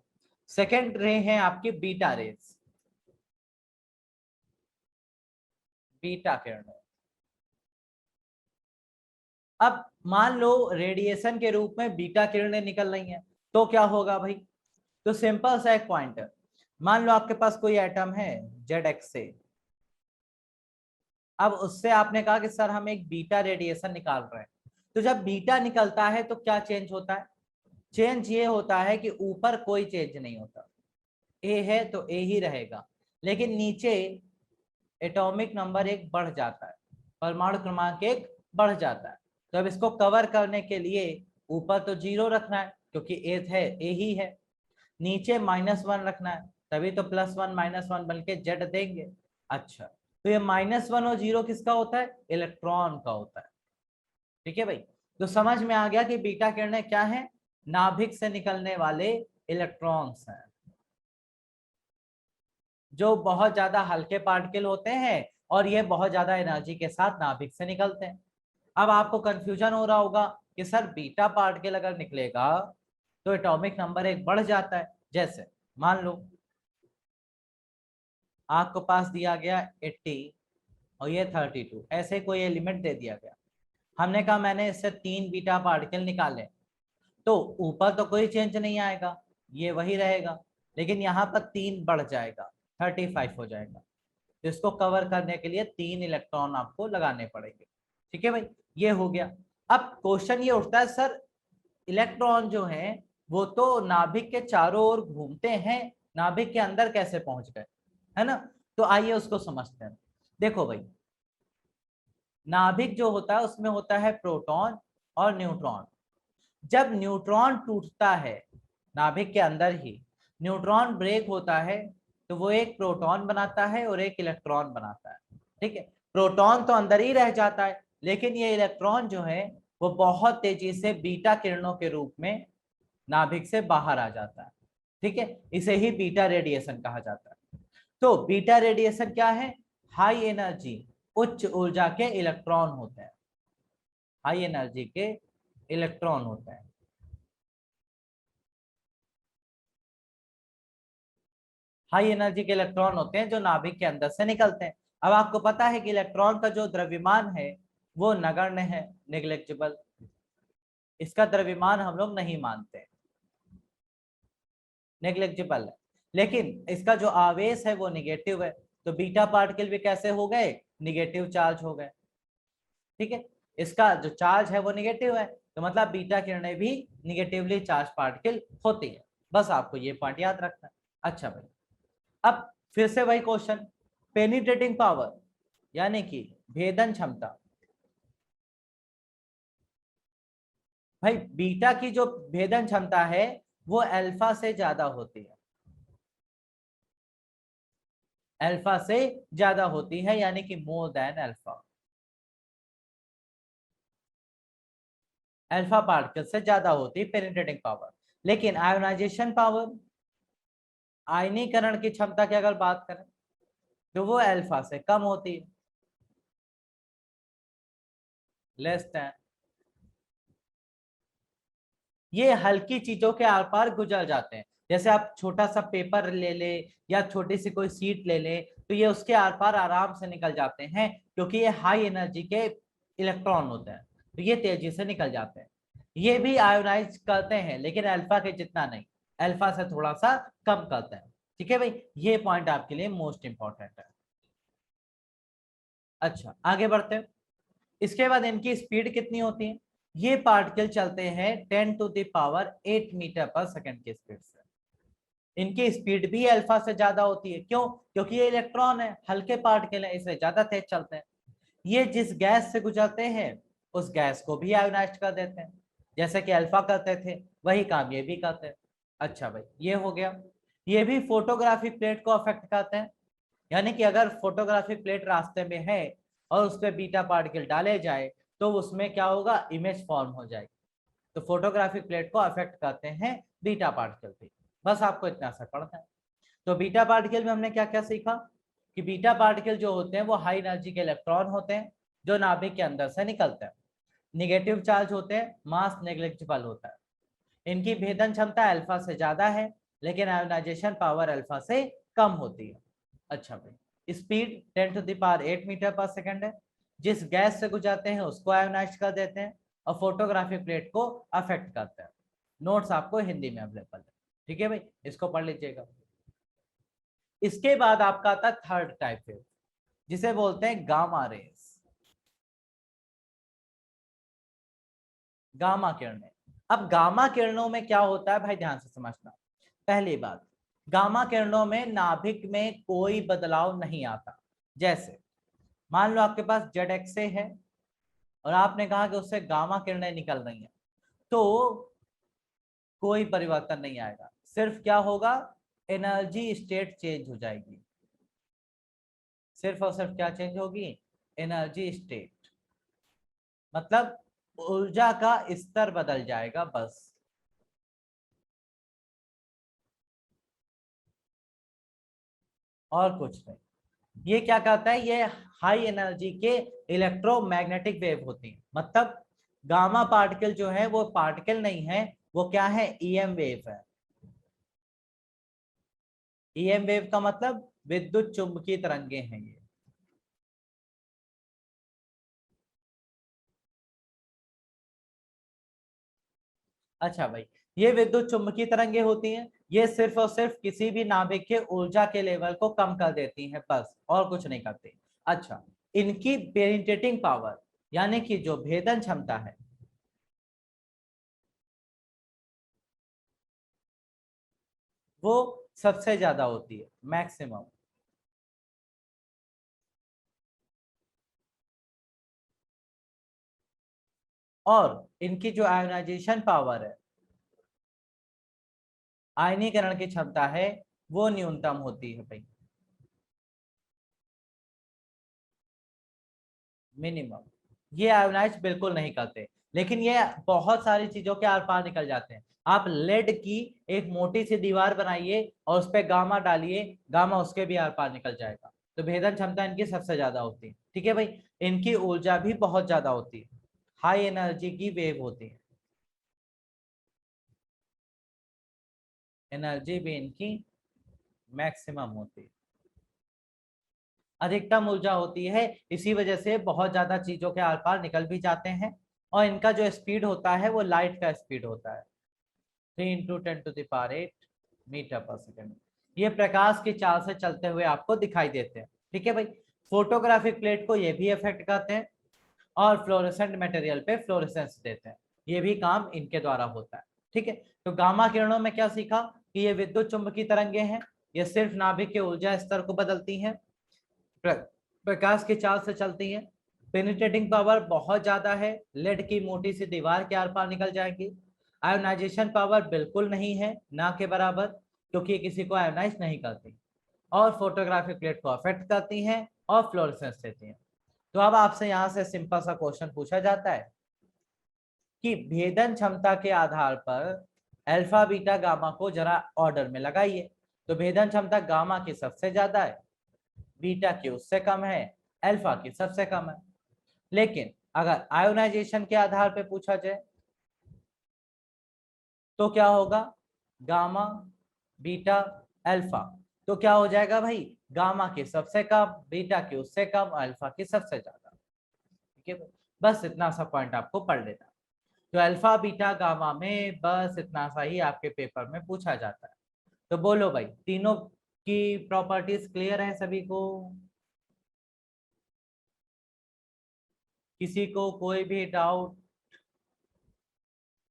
सेकेंड रे है आपकी बीटा रेज, बीटा किरणें। अब मान लो रेडिएशन के रूप में बीटा किरणें निकल रही हैं, तो क्या होगा भाई? तो सिंपल सा एक पॉइंट है, मान लो आपके पास कोई एटम है ZX से, अब उससे आपने कहा कि सर हम एक बीटा रेडिएशन निकाल रहे हैं। तो जब बीटा निकलता है तो क्या चेंज होता है? चेंज ये होता है कि ऊपर कोई चेंज नहीं होता, ए है तो ए ही रहेगा, लेकिन नीचे एटॉमिक नंबर एक बढ़ जाता है, परमाणु क्रमांक एक बढ़ जाता है। तो अब इसको कवर करने के लिए ऊपर तो 0 रखना है क्योंकि ए है, ए ही है, नीचे -1 रखना है, तभी तो +1 -1 बन के जेड देंगे। अच्छा, तो ये -1 और 0 किसका होता है? इलेक्ट्रॉन का होता है। ठीक है भाई, तो समझ में आ गया कि बीटा किरणें क्या है? नाभिक से निकलने वाले इलेक्ट्रॉन्स हैं, जो बहुत ज्यादा हल्के पार्टिकल होते हैं और ये बहुत ज्यादा एनर्जी के साथ नाभिक से निकलते हैं। अब आपको कंफ्यूजन हो रहा होगा कि सर बीटा पार्टिकल अगर निकलेगा तो एटॉमिक नंबर एक बढ़ जाता है। जैसे मान लो आपको पास दिया गया 80 और ये 32, ऐसे कोई एलिमेंट दे दिया गया, हमने कहा मैंने इससे 3 बीटा पार्टिकल निकाले, तो ऊपर तो कोई चेंज नहीं आएगा, ये वही रहेगा, लेकिन यहाँ पर 3 बढ़ जाएगा, 35 हो जाएगा। तो इसको कवर करने के लिए 3 इलेक्ट्रॉन आपको लगाने पड़ेंगे। ठीक है भाई, ये हो गया। अब क्वेश्चन ये उठता है, सर इलेक्ट्रॉन जो है वो तो नाभिक के चारों ओर घूमते हैं, नाभिक के अंदर कैसे पहुंच गए, है ना? तो आइए उसको समझते हैं। देखो भाई, नाभिक जो होता है उसमें होता है प्रोटॉन और न्यूट्रॉन। जब न्यूट्रॉन टूटता है नाभिक के अंदर ही, न्यूट्रॉन ब्रेक होता है, तो वो एक प्रोटॉन बनाता है और एक इलेक्ट्रॉन बनाता है। ठीक है, प्रोटॉन तो अंदर ही रह जाता है, लेकिन ये इलेक्ट्रॉन जो है वो बहुत तेजी से बीटा किरणों के रूप में नाभिक से बाहर आ जाता है। ठीक है, इसे ही बीटा रेडिएशन कहा जाता है। तो बीटा रेडिएशन क्या है? हाई एनर्जी, उच्च ऊर्जा के इलेक्ट्रॉन होते हैं, हाई एनर्जी के इलेक्ट्रॉन होते हैं। हाई एनर्जी के इलेक्ट्रॉन होते हैं जो नाभिक के अंदर से निकलते हैं। अब आपको पता है कि इलेक्ट्रॉन का जो द्रव्यमान है वो नगण्य है, नेग्लेक्टेबल, इसका द्रव्यमान हम लोग नहीं मानते, नेग्लेक्टेबल है, लेकिन इसका जो आवेश है वो निगेटिव है। तो बीटा पार्टिकल भी कैसे हो गए? निगेटिव चार्ज हो गए। ठीक है, इसका जो चार्ज है वो निगेटिव है, तो मतलब बीटा किरणें भी निगेटिवली चार्ज पार्टिकल होती है। बस आपको ये पॉइंट याद रखना है। अच्छा भाई, अब फिर से वही क्वेश्चन, पेनिट्रेटिंग पावर यानी कि भेदन क्षमता। भाई बीटा की जो भेदन क्षमता है वो अल्फा से ज्यादा होती है, अल्फा से ज्यादा होती है, यानी कि more than alpha, alpha particle से ज्यादा होती है पेनिट्रेटिंग पावर। लेकिन आयोनाइजेशन पावर, आयनीकरण की क्षमता की अगर बात करें तो वो अल्फा से कम होती है, लेस देन। ये हल्की चीजों के आर पार गुजर जाते हैं, जैसे आप छोटा सा पेपर ले ले या छोटी सी कोई सीट ले ले, तो ये उसके आर पार आराम से निकल जाते हैं, क्योंकि ये हाई एनर्जी के इलेक्ट्रॉन होते हैं, तो ये तेजी से निकल जाते हैं। ये भी आयोनाइज करते हैं, लेकिन अल्फा के जितना नहीं, अल्फा से थोड़ा सा कम करते हैं। ठीक है भाई, ये पॉइंट आपके लिए मोस्ट इंपॉर्टेंट है। अच्छा, आगे बढ़ते हैं। इसके बाद इनकी स्पीड कितनी होती है? ये पार्टिकल चलते हैं 10⁸ मीटर पर सेकंड की स्पीड से। इनकी स्पीड भी अल्फा से ज्यादा होती है। क्यों? क्योंकि ये इलेक्ट्रॉन है, हल्के पार्टिकल है, इसलिए ज्यादा तेज चलते हैं। ये जिस गैस से गुजरते हैं उस गैस को भी आयोनाइज कर देते हैं, जैसे कि अल्फा करते थे वही काम ये भी करते हैं। अच्छा भाई, ये हो गया। ये भी फोटोग्राफिक प्लेट को अफेक्ट करते हैं, यानी कि अगर फोटोग्राफिक प्लेट रास्ते में है और उस पर बीटा पार्टिकल डाले जाए तो उसमें क्या होगा? इमेज फॉर्म हो जाएगी। तो फोटोग्राफिक प्लेट को अफेक्ट करते हैं बीटा पार्टिकल भी। बस आपको इतना सा पढ़ना है। तो बीटा पार्टिकल में हमने क्या क्या सीखा कि बीटा पार्टिकल जो होते हैं वो हाई एनर्जी के इलेक्ट्रॉन होते हैं जो नाभिक के अंदर से निकलते हैं, निगेटिव चार्ज होते हैं, मास नेग्लिजिबल होता है, इनकी भेदन क्षमता अल्फा से ज्यादा है लेकिन आयोनाइजेशन पावर अल्फा से कम होती है। अच्छा भाई, स्पीड 10⁸ मीटर पर सेकंड है। जिस गैस से गुजरते हैं उसको आयोनाइज कर देते हैं और फोटोग्राफिक प्लेट को अफेक्ट करते हैं। नोट्स आपको हिंदी में अवेलेबल है, ठीक है भाई, इसको पढ़ लीजिएगा। इसके बाद आपका आता है थर्ड टाइप वेव, जिसे बोलते हैं गामा रेस, गामा किरणें। अब गामा किरणों में क्या होता है भाई, ध्यान से समझना। पहली बात, गामा किरणों में नाभिक में कोई बदलाव नहीं आता। जैसे मान लो आपके पास जेड एक्से है और आपने कहा कि उससे गामा किरणें निकल रही हैं, तो कोई परिवर्तन नहीं आएगा। सिर्फ क्या होगा? एनर्जी स्टेट चेंज हो जाएगी। सिर्फ और सिर्फ क्या चेंज होगी? एनर्जी स्टेट, मतलब ऊर्जा का स्तर बदल जाएगा, बस। और कुछ नहीं। ये क्या कहता है? ये हाई एनर्जी के इलेक्ट्रोमैग्नेटिक वेव होती है। मतलब गामा पार्टिकल जो है वो पार्टिकल नहीं है, वो क्या है? ईएम वेव है। ईएम वेव का मतलब विद्युत चुंबकीय तरंगे हैं ये। अच्छा भाई, ये विद्युत चुंबकीय तरंगे होती हैं, ये सिर्फ और सिर्फ किसी भी नाभिक के ऊर्जा के लेवल को कम कर देती हैं, बस, और कुछ नहीं करती। अच्छा, इनकी पेनिट्रेटिंग पावर यानी कि जो भेदन क्षमता है वो सबसे ज्यादा होती है, मैक्सिमम। और इनकी जो आयोनाइजेशन पावर है, आयनीकरण की क्षमता है, वो न्यूनतम होती है भाई, मिनिमम। ये आयोनाइज बिल्कुल नहीं करते, लेकिन ये बहुत सारी चीजों के आर पार निकल जाते हैं। आप लेड की एक मोटी सी दीवार बनाइए और उस पर गामा डालिए, गामा उसके भी आर पार निकल जाएगा। तो भेदन क्षमता इनकी सबसे ज्यादा होती है, ठीक है भाई। इनकी ऊर्जा भी बहुत ज्यादा होती है, हाई एनर्जी की वेव होती है, एनर्जी भी इनकी मैक्सिमम होती है, अधिकतम ऊर्जा होती है। इसी वजह से बहुत ज्यादा चीजों के आर पार निकल भी जाते हैं। और इनका जो स्पीड होता है वो लाइट का स्पीड होता है, 3 × 10⁸ मीटर पर सेकेंड। ये प्रकाश की चाल से चलते हुए आपको दिखाई देते हैं, ठीक है भाई। फोटोग्राफिक प्लेट को ये भी अफेक्ट करते हैं और फ्लोरेसेंट मटेरियल पे फ्लोरेसेंस देते हैं, ये भी काम इनके द्वारा होता है, ठीक है। तो गामा किरणों में क्या सीखा कि ये विद्युत चुंबकीय तरंगे हैं, ये सिर्फ नाभिक के ऊर्जा स्तर को बदलती हैं, प्रकाश की चाल से चलती हैं, पेनिट्रेटिंग पावर बहुत ज्यादा है, लेड की मोटी सी दीवार के आर पार निकल जाएगी। आयोनाइजेशन पावर बिल्कुल नहीं है, ना के बराबर, क्योंकि किसी को आयोनाइज नहीं करती। और फोटोग्राफिक प्लेट को अफेक्ट करती हैं और फ्लोरेसेंस देती हैं। तो अब आपसे यहाँ से सिंपल सा क्वेश्चन पूछा जाता है कि भेदन क्षमता के आधार पर अल्फा बीटा गामा को जरा ऑर्डर में लगाइए। तो भेदन क्षमता गामा की सबसे ज्यादा है, बीटा की उससे कम है, अल्फा की सबसे कम है। लेकिन अगर आयोनाइजेशन के आधार पर पूछा जाए तो क्या होगा? Gamma, beta, alpha. तो क्या हो जाएगा भाई? गामा की सबसे कम, बीटा की उससे कम, अल्फा की सबसे ज्यादा, ठीक है। बस इतना सा पॉइंट आपको पढ़ लेना। तो अल्फा बीटा गामा में बस इतना सा ही आपके पेपर में पूछा जाता है। तो बोलो भाई, तीनों की प्रॉपर्टीज क्लियर है सभी को? किसी को कोई भी डाउट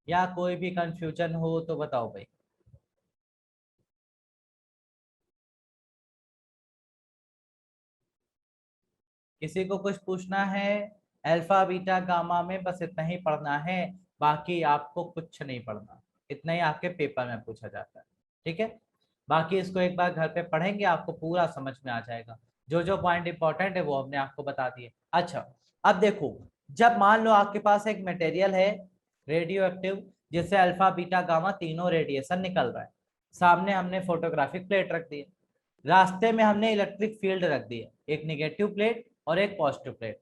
या कोई भी कंफ्यूजन हो तो बताओ भाई। किसी को कुछ पूछना है? अल्फा बीटा गामा में बस इतना ही पढ़ना है, बाकी आपको कुछ नहीं पढ़ना। इतना ही आपके पेपर में पूछा जाता है, ठीक है। बाकी इसको एक बार घर पे पढ़ेंगे, आपको पूरा समझ में आ जाएगा। जो जो पॉइंट इंपॉर्टेंट है वो हमने आपको बता दिए। अच्छा, अब देखो, जब मान लो आपके पास एक मटेरियल है रेडियो एक्टिव, जिससे अल्फा बीटा गामा तीनों रेडिएशन निकल रहा है, सामने हमने फोटोग्राफिक प्लेट रख दी है, रास्ते में हमने इलेक्ट्रिक फील्ड रख दी है, एक निगेटिव प्लेट और एक पॉजिटिव प्लेट।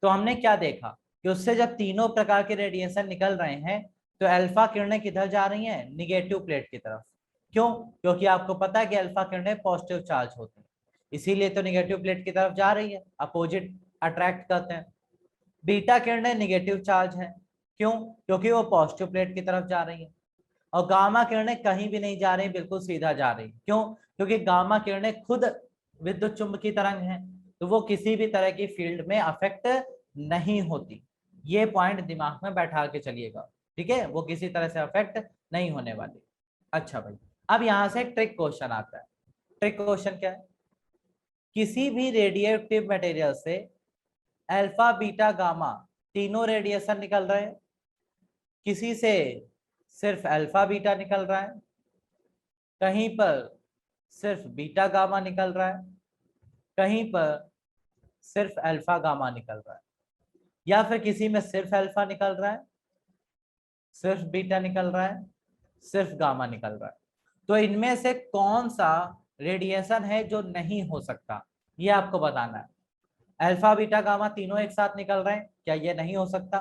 तो हमने क्या देखा कि उससे जब तीनों प्रकार के रेडिएशन निकल रहे हैं तो अल्फा किरणें किधर जा रही हैं? निगेटिव प्लेट की तरफ। क्यों? क्योंकि आपको पता है कि अल्फा किरणें पॉजिटिव चार्ज होती हैं, इसीलिए तो निगेटिव प्लेट की तरफ जा रही है, अपोजिट अट्रैक्ट करते हैं। बीटा किरणें निगेटिव चार्ज है, क्यों? क्योंकि वो पॉजिटिव प्लेट की तरफ जा रही है। और गामा किरणें कहीं भी नहीं जा रही, बिल्कुल सीधा जा रही। क्यों? क्योंकि गामा किरणें खुद विद्युत चुंबकीय तरंग हैं, तो वो किसी भी तरह की फील्ड में अफेक्ट नहीं होती। ये पॉइंट दिमाग में बैठा के चलिएगा, ठीक है, वो किसी तरह से अफेक्ट नहीं होने वाली। अच्छा भाई, अब यहां से ट्रिक क्वेश्चन आता है। ट्रिक क्वेश्चन क्या है? किसी भी रेडिएटिव मटेरियल से अल्फा बीटा गामा तीनों रेडिएशन निकल रहे हैं, किसी से सिर्फ अल्फा बीटा निकल रहा है, कहीं पर सिर्फ बीटा गामा निकल रहा है, कहीं पर सिर्फ अल्फा गामा निकल रहा है, या फिर किसी में सिर्फ अल्फा निकल रहा है, सिर्फ बीटा निकल रहा है, सिर्फ गामा निकल रहा है। तो इनमें से कौन सा रेडिएशन है जो नहीं हो सकता, ये आपको बताना है। अल्फा बीटा गामा तीनों एक साथ निकल रहे हैं, क्या ये नहीं हो सकता?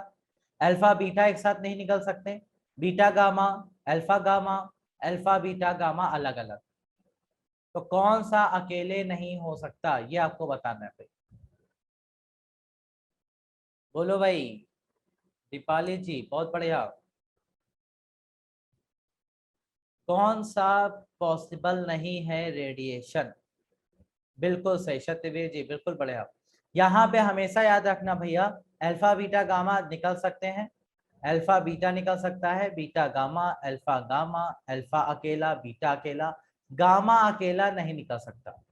अल्फा बीटा एक साथ नहीं निकल सकते, beta gamma, gamma, alpha beta gamma अलग अलग। तो कौन सा अकेले नहीं हो सकता, ये आपको बताना है भाई। बोलो भाई। दीपाली जी बहुत बढ़िया। कौन सा पॉसिबल नहीं है रेडिएशन? बिल्कुल सही सत्यवीर जी, बिल्कुल बढ़िया। यहाँ पे हमेशा याद रखना भैया, अल्फा बीटा गामा निकल सकते हैं, अल्फा बीटा निकल सकता है, बीटा गामा, गामा, अल्फा अकेला, बीटा अकेला, गामा अकेला नहीं निकल सकता।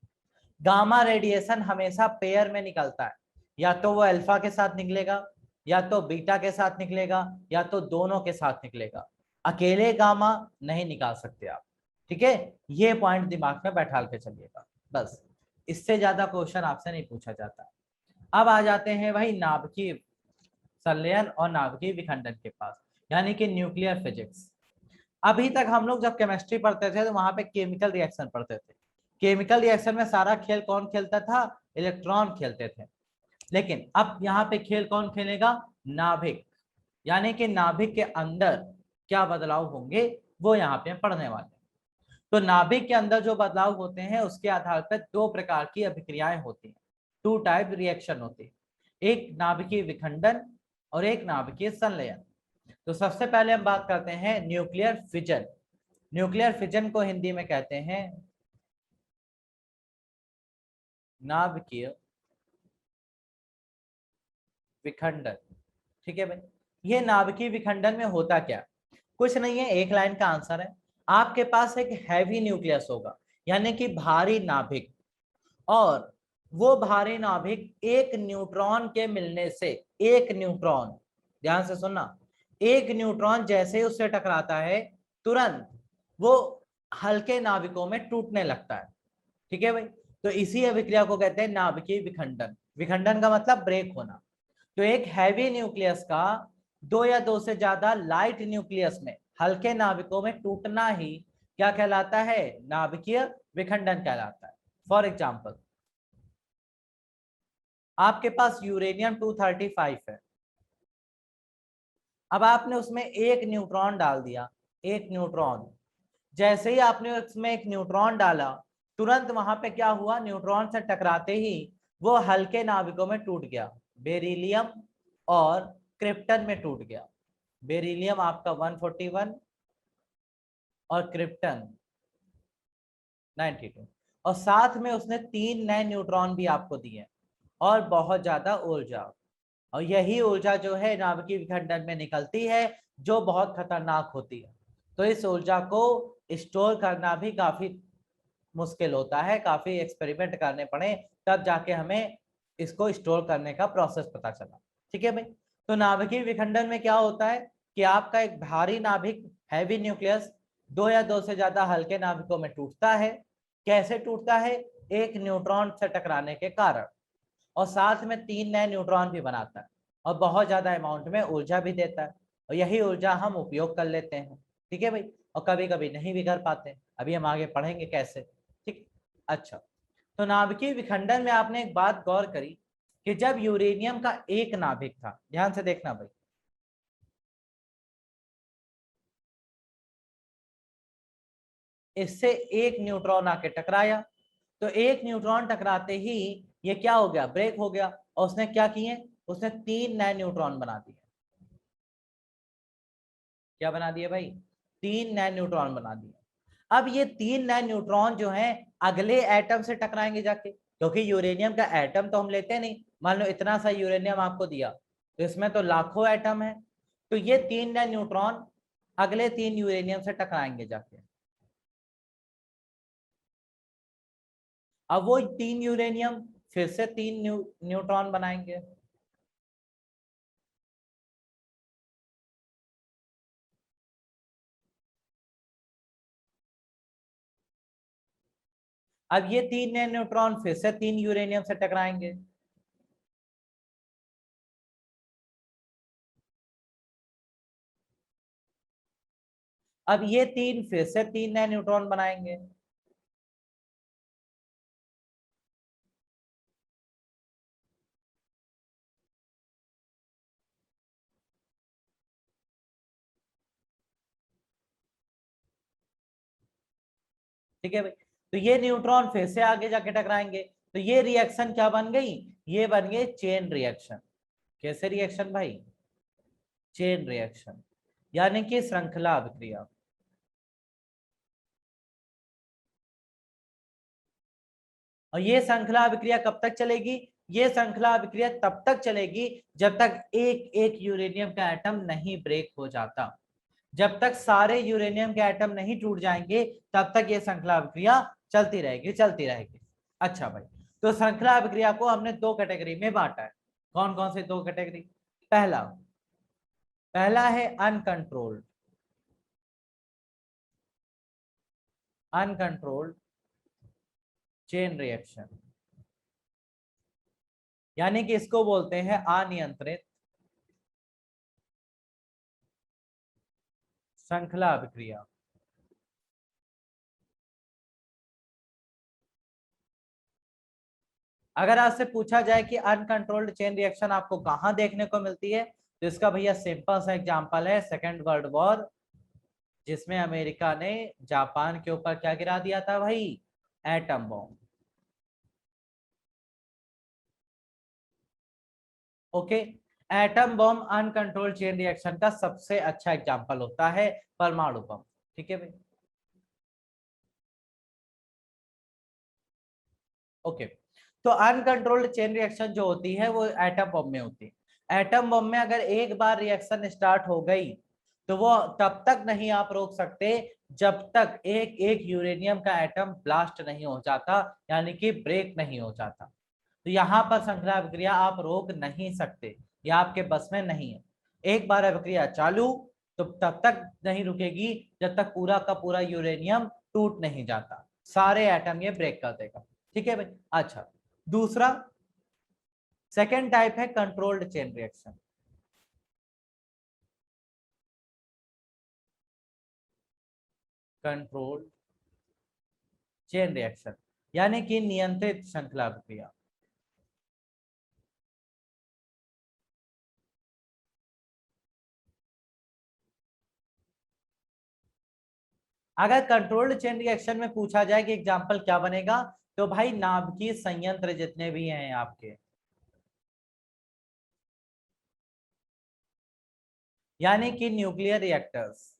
गामा रेडिएशन हमेशा पेयर में निकलता है, या तो वो अल्फा के साथ निकलेगा, या तो बीटा के साथ निकलेगा, या तो दोनों के साथ निकलेगा। अकेले गामा नहीं निकाल सकते आप, ठीक है। ये पॉइंट दिमाग में बैठा के चलिएगा, बस इससे ज्यादा क्वेश्चन आपसे नहीं पूछा जाता। अब आ जाते हैं भाई नाभिकीय संलयन और नाभिकीय विखंडन के पास, यानी कि न्यूक्लियर फिजिक्स। अभी तक हम लोग जब केमिस्ट्री पढ़ते थे तो वहां पे केमिकल रिएक्शन पढ़ते थे। केमिकल रिएक्शन में सारा खेल कौन खेलता था? इलेक्ट्रॉन खेलते थे। लेकिन अब यहाँ पे खेल कौन खेलेगा? नाभिक। यानी कि नाभिक के अंदर क्या बदलाव होंगे वो यहाँ पे पढ़ने वाले हैं। तो नाभिक के अंदर जो बदलाव होते हैं उसके आधार पर दो प्रकार की अभिक्रियाएं होती हैं, टू टाइप रिएक्शन होती है, एक नाभिकीय विखंडन और एक नाभिकीय संलयन। तो सबसे पहले हम बात करते हैं न्यूक्लियर फिजन। न्यूक्लियर फिजन को हिंदी में कहते हैं नाभिकीय विखंडन, ठीक है भाई। ये नाभिकीय विखंडन में होता क्या? कुछ नहीं है, एक लाइन का आंसर है। आपके पास एक हैवी न्यूक्लियस होगा, यानी कि भारी नाभिक, और वो भारी नाभिक एक न्यूट्रॉन के मिलने से, एक न्यूट्रॉन, ध्यान से सुनना, एक न्यूट्रॉन जैसे ही उससे टकराता है तुरंत वो हल्के नाभिकों में टूटने लगता है, ठीक है भाई। तो इसी अभिक्रिया को कहते हैं नाभिकीय विखंडन। विखंडन का मतलब ब्रेक होना। तो एक हैवी न्यूक्लियस का दो या दो से ज्यादा लाइट न्यूक्लियस में हल्के नाभिकों में टूटना ही क्या कहलाता है? नाभिकीय विखंडन कहलाता है। फॉर एग्जाम्पल, आपके पास यूरेनियम 235 है, अब आपने उसमें एक न्यूट्रॉन डाल दिया, एक न्यूट्रॉन। जैसे ही आपने उसमें एक न्यूट्रॉन डाला तुरंत वहां पे क्या हुआ? न्यूट्रॉन से टकराते ही वो हल्के नाभिकों में टूट गया, बेरिलियम और क्रिप्टन में टूट गया। बेरिलियम आपका 141 और क्रिप्टन 92, और साथ में उसने 3 नए न्यूट्रॉन भी आपको दिए और बहुत ज्यादा ऊर्जा। और यही ऊर्जा जो है नाभिकीय विखंडन में निकलती है, जो बहुत खतरनाक होती है। तो इस ऊर्जा को स्टोर करना भी काफी मुश्किल होता है, काफी एक्सपेरिमेंट करने पड़े तब जाके हमें इसको स्टोर करने का प्रोसेस पता चला। ठीक है भाई। तो नाभिकीय विखंडन में क्या होता है कि आपका एक भारी नाभिक हैवी न्यूक्लियस दो या दो से ज्यादा हल्के नाभिकों में टूटता है। कैसे टूटता है? एक न्यूट्रॉन से टकराने के कारण, और साथ में 3 नए न्यूट्रॉन भी बनाता है और बहुत ज्यादा अमाउंट में ऊर्जा भी देता है, और यही ऊर्जा हम उपयोग कर लेते हैं। ठीक है भाई। और कभी कभी नहीं भी कर पाते, अभी हम आगे पढ़ेंगे कैसे। ठीक। अच्छा, तो नाभिकीय विखंडन में आपने एक बात गौर करी कि जब यूरेनियम का एक नाभिक था, ध्यान से देखना भाई, इससे एक न्यूट्रॉन आके टकराया, तो एक न्यूट्रॉन टकराते ही ये क्या हो गया? ब्रेक हो गया। और उसने क्या किए? उसने 3 नए न्यूट्रॉन बना दिए। क्या बना दिए भाई? 3 नए न्यूट्रॉन बना दिए। अब ये 3 नए न्यूट्रॉन जो हैं अगले एटम से टकराएंगे जाके, क्योंकि यूरेनियम का एटम तो हम लेते नहीं। मान लो इतना सा यूरेनियम आपको दिया, तो इसमें तो लाखों एटम है। तो ये 3 नए न्यूट्रॉन अगले 3 यूरेनियम से टकराएंगे जाके। अब वो 3 यूरेनियम फिर से 3 न्यूट्रॉन बनाएंगे। अब ये 3 नए न्यूट्रॉन फिर से 3 यूरेनियम से टकराएंगे। अब ये 3 फिर से 3 नए न्यूट्रॉन बनाएंगे। ठीक है भाई। तो ये न्यूट्रॉन फिर से आगे जाके टकराएंगे, तो ये रिएक्शन क्या बन गई? ये बन गई चेन रिएक्शन। कैसे रिएक्शन भाई? चेन रिएक्शन, यानी कि श्रृंखला अभिक्रिया। और ये श्रृंखला अभिक्रिया कब तक चलेगी? ये श्रृंखला अभिक्रिया तब तक चलेगी जब तक एक एक यूरेनियम का एटम नहीं ब्रेक हो जाता। जब तक सारे यूरेनियम के एटम नहीं टूट जाएंगे तब तक ये श्रृंखला अभिक्रिया चलती रहेगी, चलती रहेगी। अच्छा भाई, तो श्रृंखला अभिक्रिया को हमने 2 कैटेगरी में बांटा है। कौन कौन से 2 कैटेगरी? पहला पहला है अनकंट्रोल्ड, अनकंट्रोल्ड चेन रिएक्शन, यानी कि इसको बोलते हैं अनियंत्रित श्रृंखला अभिक्रिया। अगर आपसे पूछा जाए कि अनकंट्रोल्ड चेन रिएक्शन आपको कहां देखने को मिलती है, तो इसका भैया सिंपल सा एग्जांपल है सेकेंड वर्ल्ड वॉर, जिसमें अमेरिका ने जापान के ऊपर क्या गिरा दिया था भाई? Atom bomb. Okay. Atom bomb uncontrolled chain reaction का सबसे अच्छा एग्जांपल होता है परमाणु बम। ठीक है भाई। ओके। तो अनकंट्रोल्ड चेन रिएक्शन जो होती है वो एटम बम में होती है। एटम बम में अगर एक बार रिएक्शन स्टार्ट हो गई तो वो तब तक नहीं आप रोक सकते जब तक एक एक यूरेनियम का एटम ब्लास्ट नहीं हो जाता, यानी कि ब्रेक नहीं हो जाता। तो यहाँ पर श्रृंखला अभिक्रिया आप रोक नहीं सकते, यह आपके बस में नहीं है। एक बार अभिक्रिया चालू तो तब तक नहीं रुकेगी जब तक पूरा का पूरा यूरेनियम टूट नहीं जाता, सारे एटम ये ब्रेक कर देगा। ठीक है भाई। अच्छा, दूसरा सेकेंड टाइप है controlled chain reaction. Controlled chain reaction यानी कि नियंत्रित श्रृंखला अभिक्रिया। अगर कंट्रोल्ड चेन रिएक्शन में पूछा जाए कि एग्जांपल क्या बनेगा, तो भाई नाभिकीय संयंत्र जितने भी हैं आपके, यानी कि न्यूक्लियर रिएक्टर्स,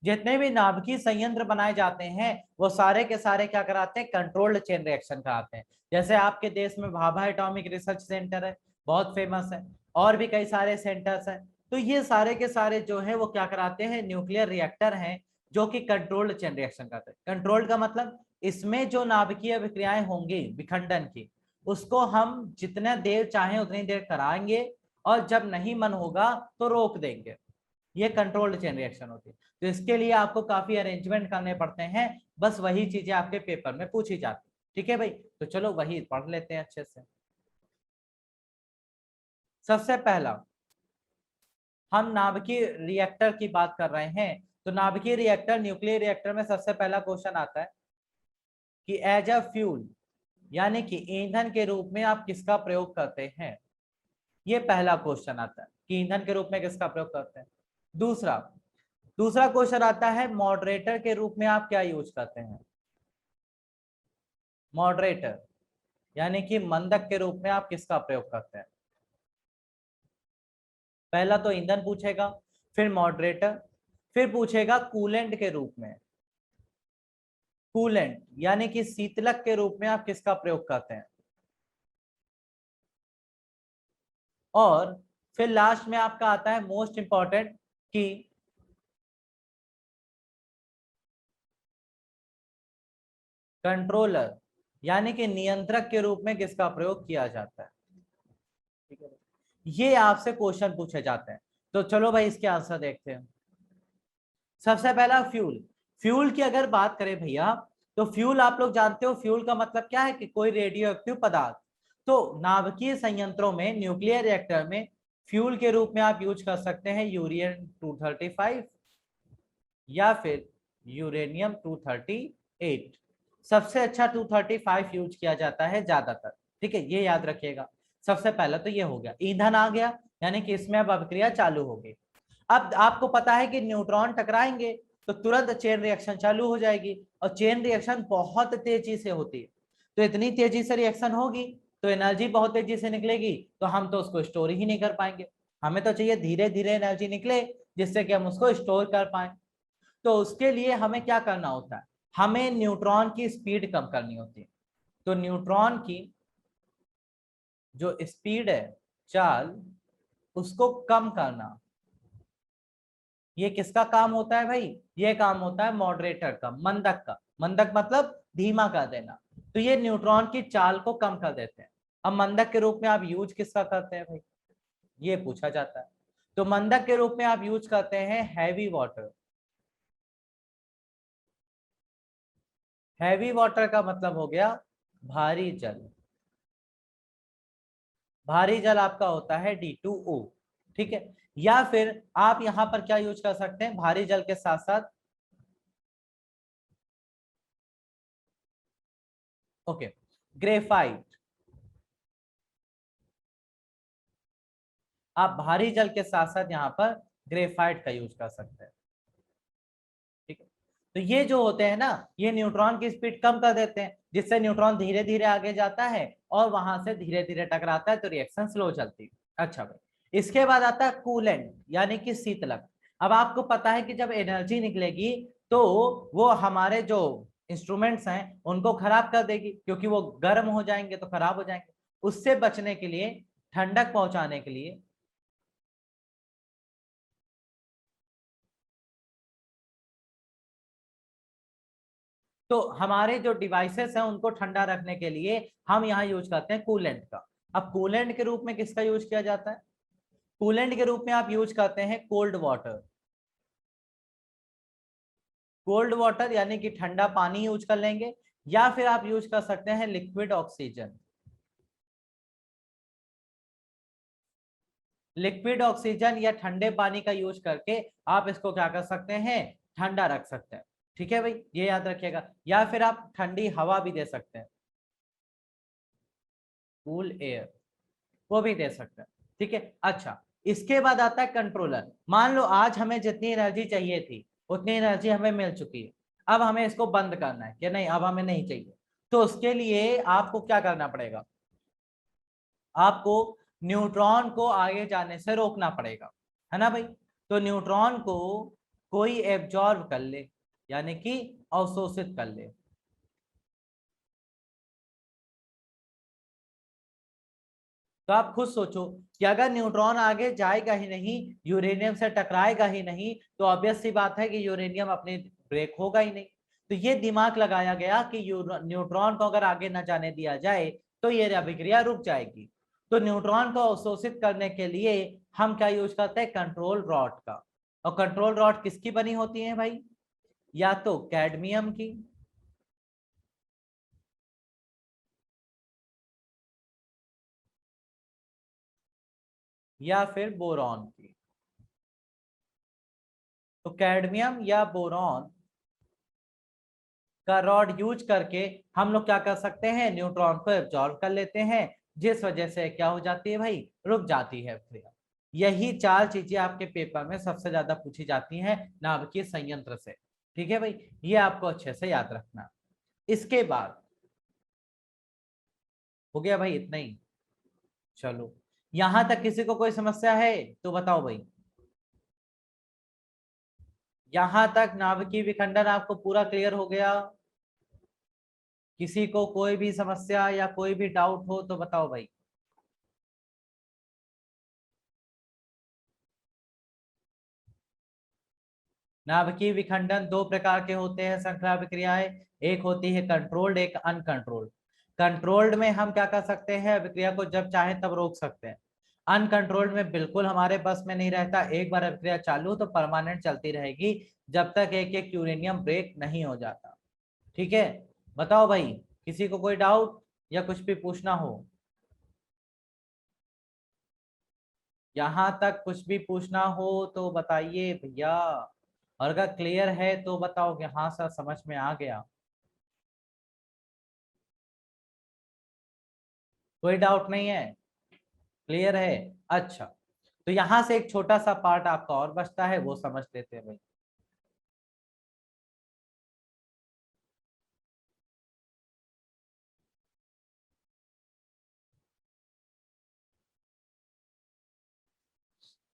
जितने भी नाभिकीय संयंत्र बनाए जाते हैं वो सारे के सारे क्या कराते हैं, कंट्रोल्ड चेन रिएक्शन कराते हैं। जैसे आपके देश में भाभा एटॉमिक रिसर्च सेंटर है, बहुत फेमस है, और भी कई सारे सेंटर्स हैं। तो ये सारे के सारे जो है वो क्या कराते हैं, न्यूक्लियर रिएक्टर हैं जो कि कंट्रोल्ड चेन रिएक्शन करते हैं। कंट्रोल्ड का मतलब इसमें जो नाभिकीय विक्रियाएं होंगी विखंडन की, उसको हम जितना देर चाहें उतनी देर कराएंगे, और जब नहीं मन होगा तो रोक देंगे। ये कंट्रोल्ड चेन रिएक्शन होती है। तो इसके लिए आपको काफी अरेंजमेंट करने पड़ते हैं, बस वही चीजें आपके पेपर में पूछी जाती। ठीक है भाई, तो चलो वही पढ़ लेते हैं अच्छे से। सबसे पहला हम नाभिकीय रिएक्टर की बात कर रहे हैं, तो नाभिकीय रिएक्टर, न्यूक्लियर रिएक्टर में सबसे पहला क्वेश्चन आता है कि एज अ फ्यूल, यानी कि ईंधन के रूप में आप किसका प्रयोग करते हैं। ये पहला क्वेश्चन आता है कि ईंधन के रूप में किसका प्रयोग करते हैं। दूसरा दूसरा क्वेश्चन आता है मॉडरेटर के रूप में आप क्या यूज करते हैं। मॉडरेटर यानी कि मंदक के रूप में आप किसका प्रयोग करते हैं। पहला तो ईंधन पूछेगा, फिर मॉडरेटर, फिर पूछेगा कूलेंट के रूप में। कूलेंट यानी कि शीतलक के रूप में आप किसका प्रयोग करते हैं। और फिर लास्ट में आपका आता है मोस्ट इंपॉर्टेंट कि कंट्रोलर यानी कि नियंत्रक के रूप में किसका प्रयोग किया जाता है। ठीक है, ये आपसे क्वेश्चन पूछे जाते हैं। तो चलो भाई इसके आंसर देखते हैं। सबसे पहला फ्यूल। फ्यूल की अगर बात करें भैया, तो फ्यूल आप लोग जानते हो, फ्यूल का मतलब क्या है कि कोई रेडियो एक्टिव पदार्थ। तो नाभिकीय संयंत्रों में, न्यूक्लियर रिएक्टर में फ्यूल के रूप में आप यूज कर सकते हैं यूरेनियम 235 या फिर यूरेनियम 238। सबसे अच्छा 235 यूज किया जाता है ज्यादातर। ठीक है, ये याद रखिएगा। सबसे पहला तो ये हो गया, ईंधन आ गया, यानी कि इसमें अब अभिक्रिया चालू होगी। अब आपको पता है कि न्यूट्रॉन टकराएंगे तो तुरंत चेन रिएक्शन चालू हो जाएगी, और चेन रिएक्शन बहुत तेजी से होती है। तो इतनी तेजी से रिएक्शन होगी तो एनर्जी बहुत तेजी से निकलेगी, तो हम तो उसको स्टोर ही नहीं कर पाएंगे। हमें तो चाहिए धीरे धीरे एनर्जी निकले जिससे कि हम उसको स्टोर कर पाए। तो उसके लिए हमें क्या करना होता है, हमें न्यूट्रॉन की स्पीड कम करनी होती है। तो न्यूट्रॉन की जो स्पीड है, चाल, उसको कम करना, ये किसका काम होता है भाई, ये काम होता है मॉडरेटर का, मंदक का। मंदक मतलब धीमा कर देना। तो ये न्यूट्रॉन की चाल को कम कर देते हैं। अब मंदक के रूप में आप यूज किसका करते हैं भाई, ये पूछा जाता है। तो मंदक के रूप में आप यूज करते हैं हैवी वाटर। हैवी वाटर का मतलब हो गया भारी जल। भारी जल आपका होता है D2O। ठीक है, या फिर आप यहां पर क्या यूज कर सकते हैं भारी जल के साथ साथ, ओके, ग्रेफाइट। आप भारी जल के साथ साथ यहाँ पर ग्रेफाइट का यूज कर सकते हैं। ठीक है, तो ये जो होते हैं ना, ये न्यूट्रॉन की स्पीड कम कर देते हैं, जिससे न्यूट्रॉन धीरे धीरे आगे जाता है और वहां से धीरे धीरे टकराता है, तो रिएक्शन स्लो चलती है। अच्छा भाई, इसके बाद आता है कूलेंट यानी कि शीतलक। अब आपको पता है कि जब एनर्जी निकलेगी तो वो हमारे जो इंस्ट्रूमेंट्स हैं उनको खराब कर देगी, क्योंकि वो गर्म हो जाएंगे तो खराब हो जाएंगे। उससे बचने के लिए, ठंडक पहुंचाने के लिए, तो हमारे जो डिवाइसेस हैं उनको ठंडा रखने के लिए हम यहाँ यूज करते हैं कूलेंट का। अब कूलेंट के रूप में किसका यूज किया जाता है, कूलेंट के रूप में आप यूज करते हैं कोल्ड वाटर। कोल्ड वाटर यानी कि ठंडा पानी यूज कर लेंगे, या फिर आप यूज कर सकते हैं लिक्विड ऑक्सीजन। लिक्विड ऑक्सीजन या ठंडे पानी का यूज करके आप इसको क्या कर सकते हैं, ठंडा रख सकते हैं। ठीक है भाई, ये याद रखिएगा। या फिर आप ठंडी हवा भी दे सकते हैं, कूल एयर, वो भी दे सकते हैं। ठीक है, अच्छा, इसके बाद आता है कंट्रोलर। मान लो आज हमें जितनी एनर्जी चाहिए थी उतनी एनर्जी हमें मिल चुकी है, अब हमें इसको बंद करना है कि नहीं, अब हमें नहीं चाहिए। तो उसके लिए आपको क्या करना पड़ेगा, आपको न्यूट्रॉन को आगे जाने से रोकना पड़ेगा, है ना भाई। तो न्यूट्रॉन को कोई एब्जॉर्ब कर ले, यानी कि अवशोषित कर ले। तो आप खुद सोचो कि अगर न्यूट्रॉन आगे जाएगा ही नहीं, यूरेनियम से टकराएगा ही नहीं, तो ऑब्वियस सी बात है कि यूरेनियम अपने ब्रेक होगा ही नहीं। तो ये दिमाग लगाया गया कि न्यूट्रॉन को अगर आगे न जाने दिया जाए तो ये अभिक्रिया रुक जाएगी। तो न्यूट्रॉन को अवशोषित करने के लिए हम क्या यूज करते हैं, कंट्रोल रॉड का। और कंट्रोल रॉड किसकी बनी होती है भाई, या तो कैडमियम की, या फिर बोरॉन की। तो कैडमियम या बोरॉन का रॉड यूज करके हम लोग क्या कर सकते हैं, न्यूट्रॉन को एब्जॉर्ब कर लेते हैं, जिस वजह से क्या हो जाती है भाई, रुक जाती है क्रिया। यही चार चीजें आपके पेपर में सबसे ज्यादा पूछी जाती हैं नाभिकीय संयंत्र से। ठीक है भाई, ये आपको अच्छे से याद रखना। इसके बाद हो गया भाई इतना ही। चलो, यहां तक किसी को कोई समस्या है तो बताओ भाई। यहां तक नाभिकीय विखंडन आपको पूरा क्लियर हो गया? किसी को कोई भी समस्या या कोई भी डाउट हो तो बताओ भाई। नाभिकीय विखंडन दो प्रकार के होते हैं श्रृंखला अभिक्रियाएं, एक होती है कंट्रोल्ड, एक अनकंट्रोल्ड। कंट्रोल्ड में हम क्या कर सकते हैं, अभिक्रिया को जब चाहे तब रोक सकते हैं। अनकंट्रोल्ड में बिल्कुल हमारे बस में नहीं रहता, एक बार अभिक्रिया चालू तो परमानेंट चलती रहेगी जब तक एक एक यूरेनियम ब्रेक नहीं हो जाता। ठीक है, बताओ भाई, किसी को कोई डाउट या कुछ भी पूछना हो? यहां तक कुछ भी पूछना हो तो बताइए भैया। और अगर क्लियर है तो बताओ कि हाँ सर समझ में आ गया। कोई डाउट नहीं है, क्लियर है? अच्छा, तो यहां से एक छोटा सा पार्ट आपका और बचता है, वो समझ लेते हैं भाई।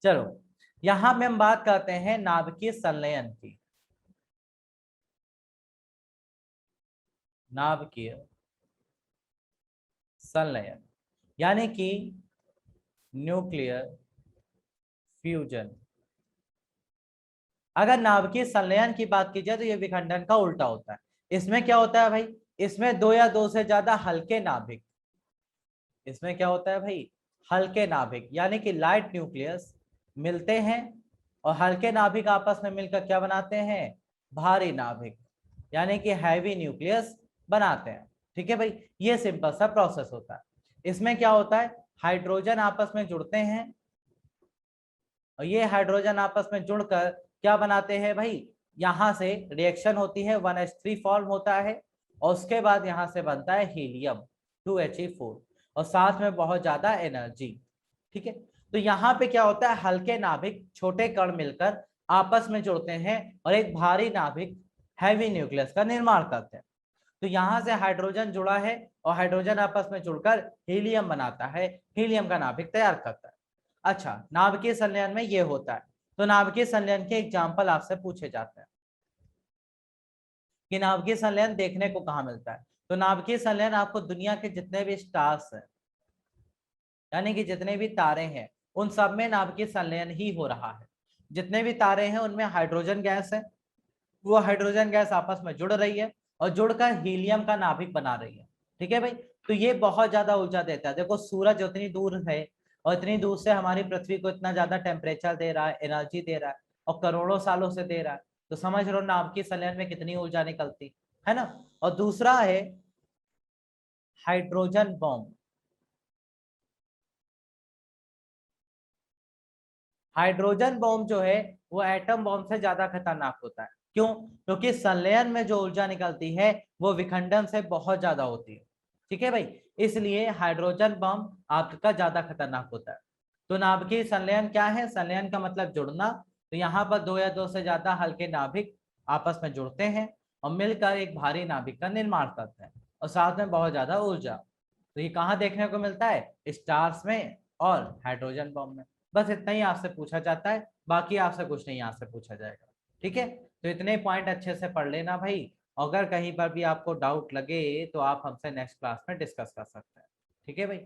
चलो, यहां में हम बात करते हैं नाभिकीय संलयन की। नाभिकीय संलयन यानी कि न्यूक्लियर फ्यूजन। अगर नाभिकीय संलयन की बात की जाए तो ये विखंडन का उल्टा होता है। इसमें क्या होता है भाई, इसमें दो या दो से ज्यादा हल्के नाभिक, इसमें क्या होता है भाई, हल्के नाभिक यानी कि लाइट न्यूक्लियस मिलते हैं, और हल्के नाभिक आपस में मिलकर क्या बनाते हैं, भारी नाभिक यानी कि हैवी न्यूक्लियस बनाते हैं। ठीक है भाई, ये सिंपल सा प्रोसेस होता है। इसमें क्या होता है, हाइड्रोजन आपस में जुड़ते हैं, और ये हाइड्रोजन आपस में जुड़कर क्या बनाते हैं भाई, यहां से रिएक्शन होती है, 1s3 फॉर्म होता है, और उसके बाद यहां से बनता है हीलियम 2He4, और साथ में बहुत ज्यादा एनर्जी। ठीक है, तो यहाँ पे क्या होता है, हल्के नाभिक छोटे कण मिलकर आपस में जुड़ते हैं और एक भारी नाभिक हैवी न्यूक्लियस का निर्माण करते हैं। तो यहां से हाइड्रोजन जुड़ा है, और हाइड्रोजन आपस में जुड़कर हीलियम बनाता है, हीलियम का नाभिक तैयार करता है। अच्छा, नाभिकीय संलयन में ये होता है। तो नाभिकीय संलयन के एग्जाम्पल आपसे पूछे जाते हैं कि नाभिकीय संलयन देखने को कहाँ मिलता है। तो नाभिकीय संलयन आपको दुनिया के जितने भी स्टार्स हैं, यानी कि जितने भी तारे हैं, उन सब में नाभिकीय संलयन ही हो रहा है। जितने भी तारे हैं उनमें हाइड्रोजन गैस है, वो हाइड्रोजन गैस आपस में जुड़ रही है और जुड़कर हीलियम का नाभिक बना रही है। ठीक है भाई, तो ये बहुत ज्यादा ऊर्जा देता है। देखो, सूरज उतनी दूर है और इतनी दूर से हमारी पृथ्वी को इतना ज्यादा टेम्परेचर दे रहा है, एनर्जी दे रहा है, और करोड़ों सालों से दे रहा है। तो समझ रहे हो नाभिकीय संलयन में कितनी ऊर्जा निकलती है ना। और दूसरा है हाइड्रोजन बॉम्ब। हाइड्रोजन बॉम्ब जो है वो एटम बॉम्ब से ज्यादा खतरनाक होता है। क्यों? क्योंकि संलयन में जो ऊर्जा निकलती है वो विखंडन से बहुत ज्यादा होती है। ठीक है भाई, इसलिए हाइड्रोजन बम आपका ज्यादा खतरनाक होता है। तो नाभिकीय संलयन क्या है, संलयन का मतलब जुड़ना। तो यहाँ पर दो या दो से ज्यादा हल्के नाभिक आपस में जुड़ते हैं और मिलकर एक भारी नाभिक का निर्माण करते हैं, और साथ में बहुत ज्यादा ऊर्जा। तो ये कहाँ देखने को मिलता है, स्टार्स में और हाइड्रोजन बम में। बस इतना ही आपसे पूछा जाता है, बाकी आपसे कुछ नहीं यहाँ से पूछा जाएगा। ठीक है, तो इतने पॉइंट अच्छे से पढ़ लेना भाई। अगर कहीं पर भी आपको डाउट लगे तो आप हमसे नेक्स्ट क्लास में डिस्कस कर सकते हैं। ठीक है भाई।